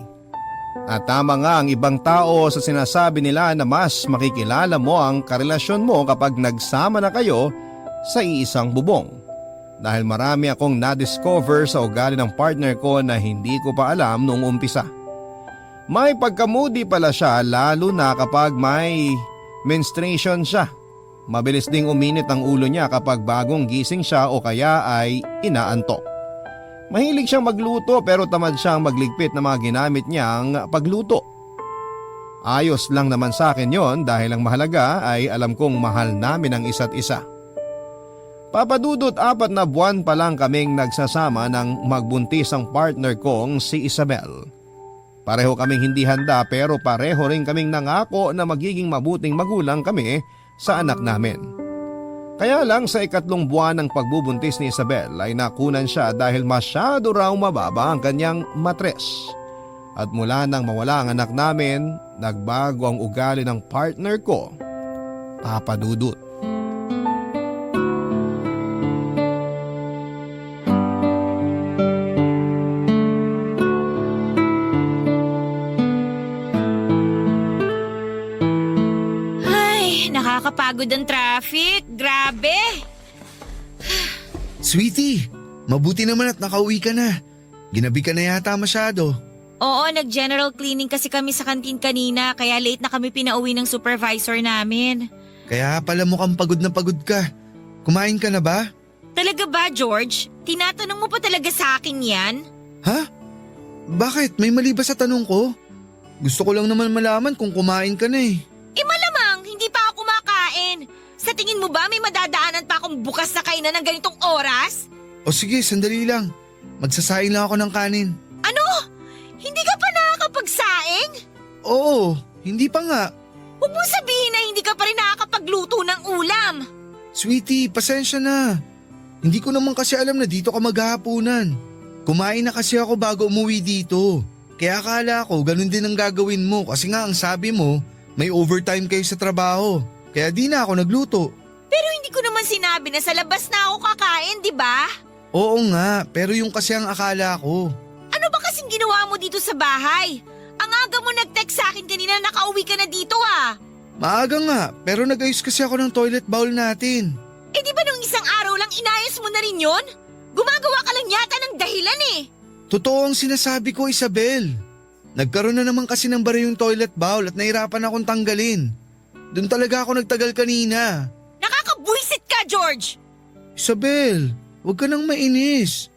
At tama nga ang ibang tao sa sinasabi nila na mas makikilala mo ang karelasyon mo kapag nagsama na kayo sa iisang bubong. Dahil marami akong na-discover sa ugali ng partner ko na hindi ko pa alam noong umpisa. May pagkamudi pala siya lalo na kapag may menstruation siya. Mabilis ding uminit ang ulo niya kapag bagong gising siya o kaya ay inaantok. Mahilig siyang magluto pero tamad siyang magligpit ng mga ginamit niyang pagluto. Ayos lang naman sa akin yon dahil ang mahalaga ay alam kong mahal namin ang isa't isa. Papadudot, 4 na buwan pa lang kaming nagsasama nang magbuntis ang partner kong si Isabel. Pareho kaming hindi handa pero pareho rin kaming nangako na magiging mabuting magulang kami sa anak namin. Kaya lang sa 3 buwan ng pagbubuntis ni Isabel ay nakunan siya dahil masyado raw mababa ang kanyang matres. At mula nang mawala ang anak namin, nagbago ang ugali ng partner ko, Papadudot. Nakakapagod ang traffic. Grabe. Sweetie, mabuti naman at nakauwi ka na. Ginabi ka na yata masyado. Oo, nag-general cleaning kasi kami sa kantin kanina kaya late na kami pinauwi ng supervisor namin. Kaya pala mukhang pagod na pagod ka. Kumain ka na ba? Talaga ba, George? Tinatanong mo pa talaga sa akin yan? Ha? Bakit? May mali ba sa tanong ko? Gusto ko lang naman malaman kung kumain ka na eh. Malamang, hindi pa ako kumakain. Sa tingin mo ba may madadaanan pa akong bukas na kainan ng ganitong oras? O sige, sandali lang. Magsasaing lang ako ng kanin. Ano? Hindi ka pa nakakapagsaing? Oo, hindi pa nga. Huwag mong sabihin na hindi ka pa rin nakakapagluto ng ulam. Sweetie, pasensya na. Hindi ko naman kasi alam na dito ka maghahapunan. Kumain na kasi ako bago umuwi dito. Kaya akala ko ganun din ang gagawin mo kasi nga ang sabi mo, may overtime kayo sa trabaho, kaya di na ako nagluto. Pero hindi ko naman sinabi na sa labas na ako kakain, di ba? Oo nga, pero yung kasi ang akala ko. Ano ba kasing ginawa mo dito sa bahay? Ang aga mo nag-text sa akin kanina na nakauwi ka na dito ah. Maaga nga, pero nag-ayos kasi ako ng toilet bowl natin. Eh di ba nung isang araw lang inayos mo na rin yun? Gumagawa ka lang yata ng dahilan eh. Totoo ang sinasabi ko, Isabel. Nagkaroon na naman kasi ng bara yung toilet bowl at nahirapan akong tanggalin. Doon talaga ako nagtagal kanina. Nakakabwisit George? Isabel, huwag ka nang mainis.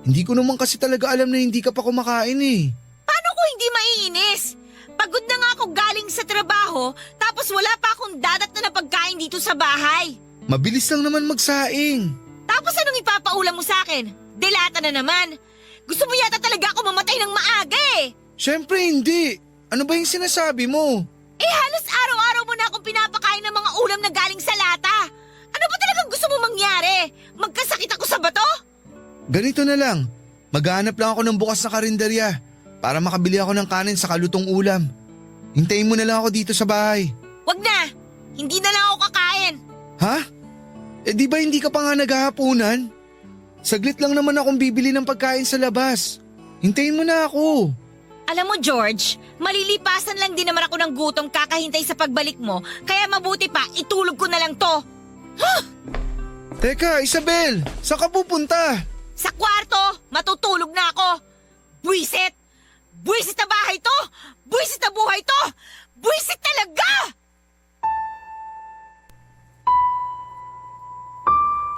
Hindi ko naman kasi talaga alam na hindi ka pa kumakain eh. Paano ko hindi maiinis? Pagod na nga ako galing sa trabaho, tapos wala pa akong dadat na pagkain dito sa bahay. Mabilis lang naman magsaing. Tapos anong ipapaulam mo sa akin? Delata na naman. Gusto mo yata talaga ako mamatay ng maaga eh. Siyempre hindi. Ano ba yung sinasabi mo? Eh halos araw-araw mo na akong pinapakain ng mga ulam na galing sa lata. Ano ba talagang gusto mo mangyari? Magkasakit ako sa bato? Ganito na lang. Maghanap lang ako ng bukas na karinderya para makabili ako ng kanin sa kalutong ulam. Hintayin mo na lang ako dito sa bahay. Wag na. Hindi na lang ako kakain. Ha? Eh di ba hindi ka pa nga naghahapunan? Saglit lang naman akong bibili ng pagkain sa labas. Hintayin mo na ako. Alam mo George, malilipasan lang din naman ako ng gutom kakahintay sa pagbalik mo. Kaya mabuti pa, itulog ko na lang to. Teka, Isabel, saan ka pupunta? Sa kwarto, matutulog na ako. Buwisit! Buwisit na bahay to! Buwisit na buhay to! Buwisit talaga!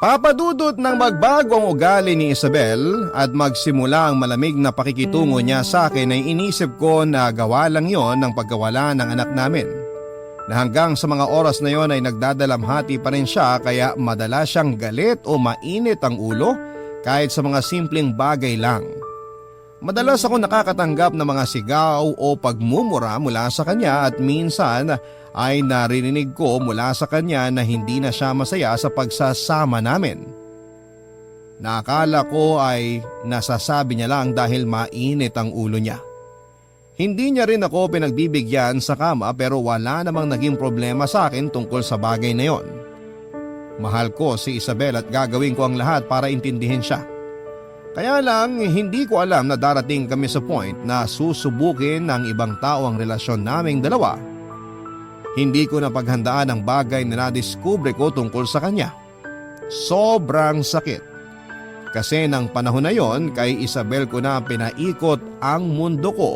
Papadudot ng magbago ang ugali ni Isabel at magsimula ang malamig na pakikitungo niya sa akin ay inisip ko na gawa lang yon ng pagkawala ng anak namin. Na hanggang sa mga oras na yon ay nagdadalamhati pa rin siya kaya madalas siyang galit o mainit ang ulo kahit sa mga simpleng bagay lang. Madalas ako nakakatanggap ng mga sigaw o pagmumura mula sa kanya at minsan ay naririnig ko mula sa kanya na hindi na siya masaya sa pagsasama namin. Nakala ko ay nasasabi niya lang dahil mainit ang ulo niya. Hindi niya rin ako pinagbibigyan sa kama pero wala namang naging problema sa akin tungkol sa bagay na yon. Mahal ko si Isabel at gagawin ko ang lahat para intindihin siya. Kaya lang hindi ko alam na darating kami sa point na susubukin ng ibang tao ang relasyon naming dalawa. Hindi ko napaghandaan ang bagay na nadiskubre ko tungkol sa kanya. Sobrang sakit. Kasi ng panahon na yon kay Isabel ko na pinaikot ang mundo ko,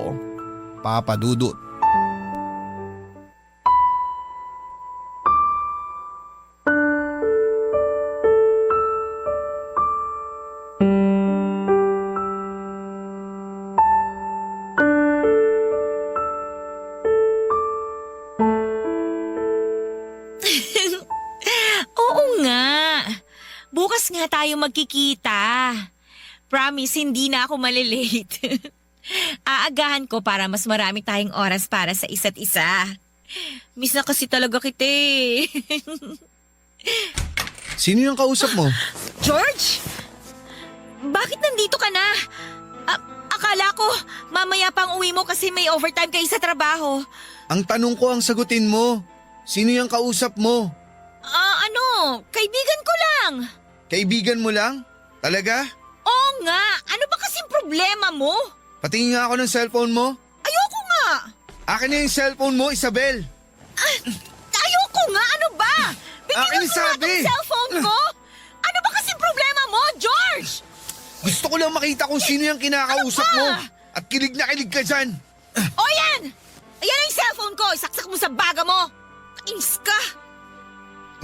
Papa Dudut. Oo nga. Bukas nga tayo magkikita. Promise, hindi na ako malilate. Aagahan ko para mas marami tayong oras para sa isa't isa. Miss na kasi talaga kita eh. Sino yung kausap mo? George? Bakit nandito ka na? Akala ko mamaya pang uwi mo kasi may overtime kayo sa trabaho. Ang tanong ko ang sagutin mo. Sino yung kausap mo? Kaibigan ko lang. Kaibigan mo lang? Talaga? Oo nga, ano ba kasing problema mo? Patingin nga ako ng cellphone mo. Ayoko nga. Akin na yung cellphone mo, Isabel. Ayoko nga, ano ba? Akin Bigyan mo nga sabi. tong cellphone ko. Ano ba kasing problema mo, George? Gusto ko lang makita kung sino yung kinakausap Ano mo. ba? At kilig na kilig ka dyan. O yan! Ayan ang cellphone ko, isaksak mo sa baga mo. Kainis ka.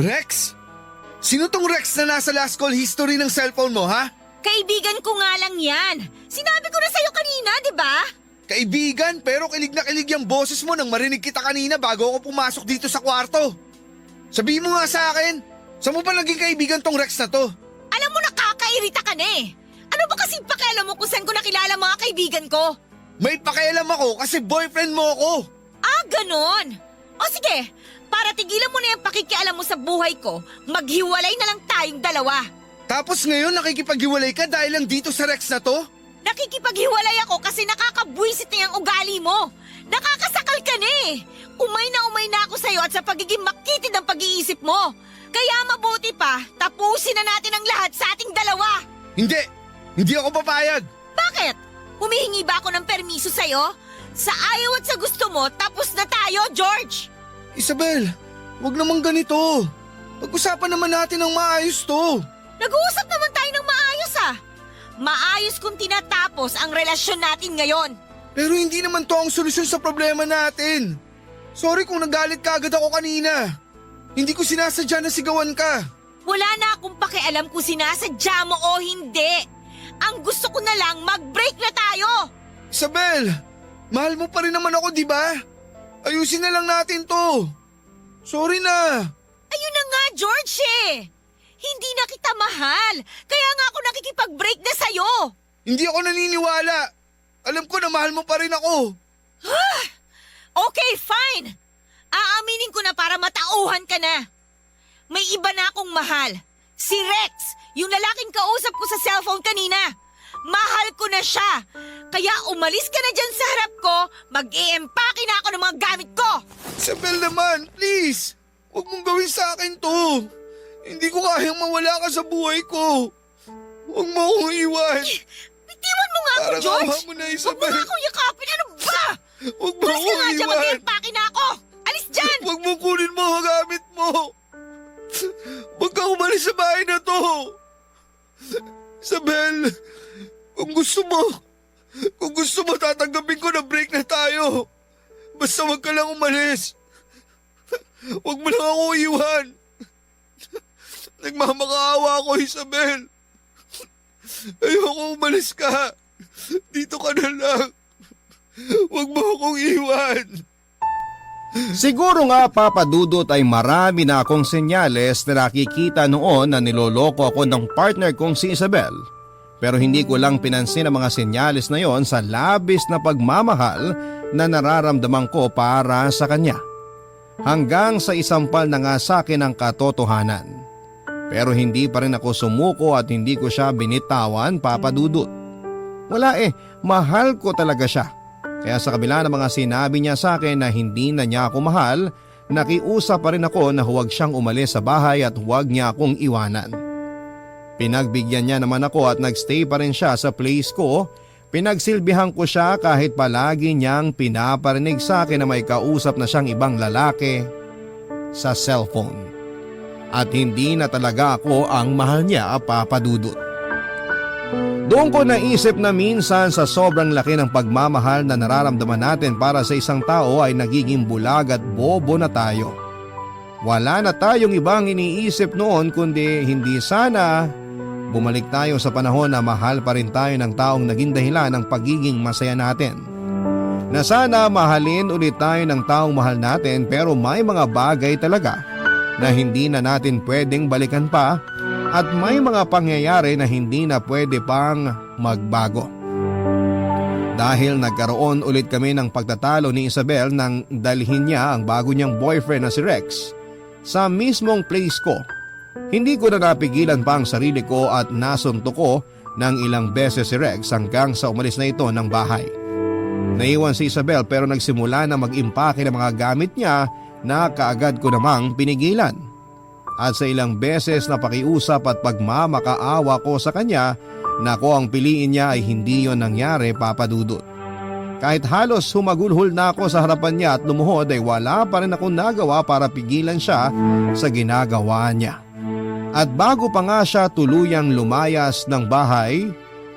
Rex? Sino tong Rex na nasa last call history ng cellphone mo, ha? Kaibigan ko nga lang yan. Sinabi ko na sa'yo kanina, di ba? Kaibigan, pero kilig na kilig yung boses mo nang marinig kita kanina bago ako pumasok dito sa kwarto. Sabihin mo nga sa akin, saan mo ba naging kaibigan tong Rex na to? Alam mo, nakakairita ka na eh. Ano ba kasing pakialam mo kung saan ko nakilala mga kaibigan ko? May pakialam ako kasi boyfriend mo ako. Ah, ganon. O sige, para tigilan mo na yung pakikialam mo sa buhay ko, maghiwalay na lang tayong dalawa. Tapos ngayon nakikipaghiwalay ka dahil lang dito sa Rex na to? Nakikipaghiwalay ako kasi nakakabwisit na yung ugali mo. Nakakasakal ka na eh. Umay na ako sa'yo at sa pagiging makitid ng pag-iisip mo. Kaya mabuti pa, tapusin na natin ang lahat sa ating dalawa. Hindi ako papayag. Bakit? Humihingi ba ako ng permiso sa'yo? Sa ayaw at sa gusto mo, tapos na tayo, George! Isabel, wag naman ganito. Pag-usapan naman natin ng maayos to. Nag-uusap naman tayo ng maayos ah. Maayos kung tinatapos ang relasyon natin ngayon. Pero hindi naman to ang solusyon sa problema natin. Sorry kung nagalit ka agad ako kanina. Hindi ko sinasadya na sigawan ka. Wala na akong pakialam kung sinasadya mo o hindi. Ang gusto ko na lang, mag-break na tayo! Isabel, mahal mo pa rin naman ako, di ba? Ayusin na lang natin to. Sorry na. Ayun na nga, George eh! Hindi na kita mahal, kaya nga ako nakikipag-break na sa'yo! Hindi ako naniniwala. Alam ko na mahal mo pa rin ako. Okay, fine! Aaminin ko na para matauhan ka na. May iba na akong mahal. Si Rex, yung lalaking kausap ko sa cellphone kanina. Mahal ko na siya. Kaya umalis ka na dyan sa harap ko, mag-i-empake na ako ng mga gamit ko. Isabel naman, please. Huwag mong gawin sa akin to. Hindi ko kayang mawala ka sa buhay ko. Huwag mo akong iwan. Bitiwan mo nga ako, Parang George. awa mo na, Huwag mo Isabel. nga akong yakapin. Ano ba? Huwag mo Alis ka akong nga dyan, iwan. mag-i-empake na ako. Alis dyan! Huwag mo kunin mo ang gamit mo. Huwag ka umalis sa bahay na to. Isabel, kung gusto mo tatanggapin ko na break na tayo. Basta huwag ka lang umalis. Huwag mo lang ako iwan. Nagmamakaawa ako, Isabel. Ayoko umalis ka. Dito ka na lang. Huwag mo akong iwan. Siguro nga Papa Dudut ay marami na akong senyales na nakikita noon na niloloko ako ng partner kong si Isabel. Pero hindi ko lang pinansin ang mga senyales na yon sa labis na pagmamahal na nararamdaman ko para sa kanya. Hanggang sa isampal na nga sa akin ang katotohanan. Pero hindi pa rin ako sumuko at hindi ko siya binitawan, Papa Dudut. Wala mahal ko talaga siya. Kaya sa kabila ng mga sinabi niya sa akin na hindi na niya ako mahal, nakiusap pa rin ako na huwag siyang umalis sa bahay at huwag niya akong iwanan. Pinagbigyan niya naman ako at nagstay pa rin siya sa place ko. Pinagsilbihan ko siya kahit palagi niyang pinaparinig sa akin na may kausap na siyang ibang lalaki sa cellphone. At hindi na talaga ako ang mahal niya, Papa Dudut. Doon ko naisip na minsan sa sobrang laki ng pagmamahal na nararamdaman natin para sa isang tao ay nagiging bulag at bobo na tayo. Wala na tayong ibang iniisip noon kundi hindi sana bumalik tayo sa panahon na mahal pa rin tayo ng taong naging dahilan ng pagiging masaya natin. Na sana mahalin ulit tayo ng taong mahal natin pero may mga bagay talaga na hindi na natin pwedeng balikan pa. At may mga pangyayari na hindi na pwede pang magbago. Dahil nagkaroon ulit kami ng pagtatalo ni Isabel nang dalhin niya ang bago niyang boyfriend na si Rex sa mismong place ko. Hindi ko na napigilan pa ang sarili ko at nasuntok ko ng ilang beses si Rex hanggang sa umalis na ito ng bahay. Naiwan si Isabel pero nagsimula na mag-impake ng mga gamit niya na kaagad ko namang pinigilan. At sa ilang beses na pakiusap at pagmamakaawa ko sa kanya na ko ang piliin niya ay hindi yon nangyari, Papa Dudut. Kahit halos humagulhol na ako sa harapan niya at lumuhod ay wala pa rin akong nagawa para pigilan siya sa ginagawa niya. At bago pa nga siya tuluyang lumayas ng bahay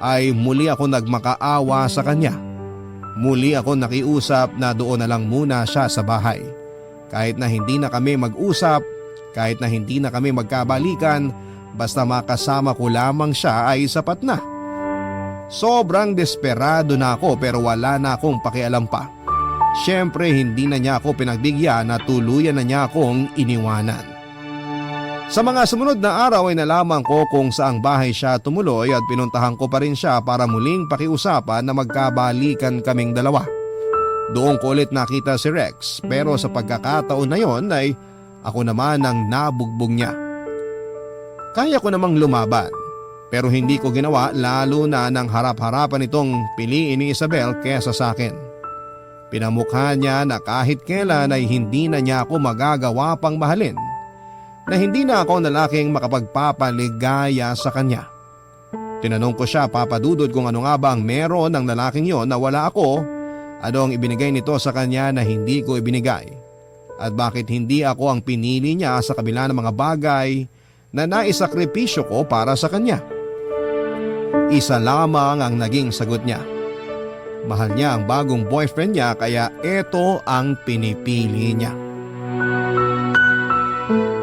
ay muli ako nagmakaawa sa kanya. Muli ako nakiusap na doon na lang muna siya sa bahay. Kahit na hindi na kami mag-usap, kahit na hindi na kami magkabalikan, basta makasama ko lamang siya ay sapat na. Sobrang desperado na ako pero wala na akong pakialam pa. Siyempre hindi na niya ako pinagbigyan na tuluyan na niya akong iniwanan. Sa mga sumunod na araw ay nalaman ko kung saang bahay siya tumuloy at pinuntahan ko pa rin siya para muling pakiusapan na magkabalikan kaming dalawa. Doon ko ulit nakita si Rex pero sa pagkakataon na yon ay ako naman ang nabugbog niya. Kaya ko namang lumaban pero hindi ko ginawa lalo na nang harap-harapan itong piliin ni Isabel kesa sa akin. Pinamukha niya na kahit kailan ay hindi na niya ako magagawa pang mahalin. Na hindi na ako lalaking makapagpapaligaya sa kanya. Tinanong ko siya, Papa Dudut, kung ano nga ba ang meron ng lalaking yon na wala ako, ano ang ibinigay nito sa kanya na hindi ko ibinigay. At bakit hindi ako ang pinili niya sa kabila ng mga bagay na naisakripisyo ko para sa kanya. Isa lamang ang naging sagot niya. Mahal niya ang bagong boyfriend niya kaya ito ang pinipili niya.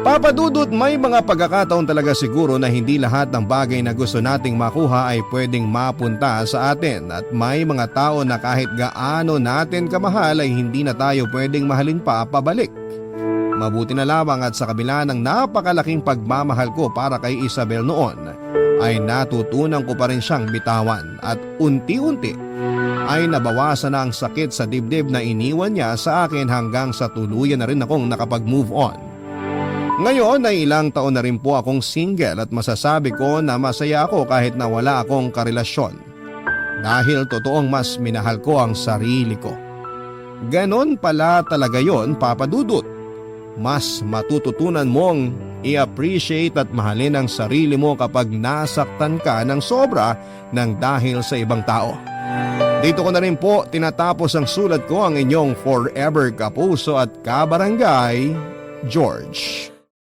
Papa Dudut, may mga pagkakataon talaga siguro na hindi lahat ng bagay na gusto nating makuha ay pwedeng mapunta sa atin at may mga tao na kahit gaano natin kamahal ay hindi na tayo pwedeng mahalin pa pabalik. Mabuti na lamang at sa kabila ng napakalaking pagmamahal ko para kay Isabel noon ay natutunan ko pa rin siyang bitawan at unti-unti ay nabawasan na ang sakit sa dibdib na iniwan niya sa akin hanggang sa tuluyan na rin akong nakapag-move on. Ngayon ay ilang taon na rin po akong single at masasabi ko na masaya ako kahit na wala akong karelasyon. Dahil totoong mas minahal ko ang sarili ko. Ganon pala talaga yon, Papa Dudut. Mas matututunan mong i-appreciate at mahalin ang sarili mo kapag nasaktan ka ng sobra ng dahil sa ibang tao. Dito ko na rin po tinatapos ang sulat ko, ang inyong forever kapuso at kabarangay, George.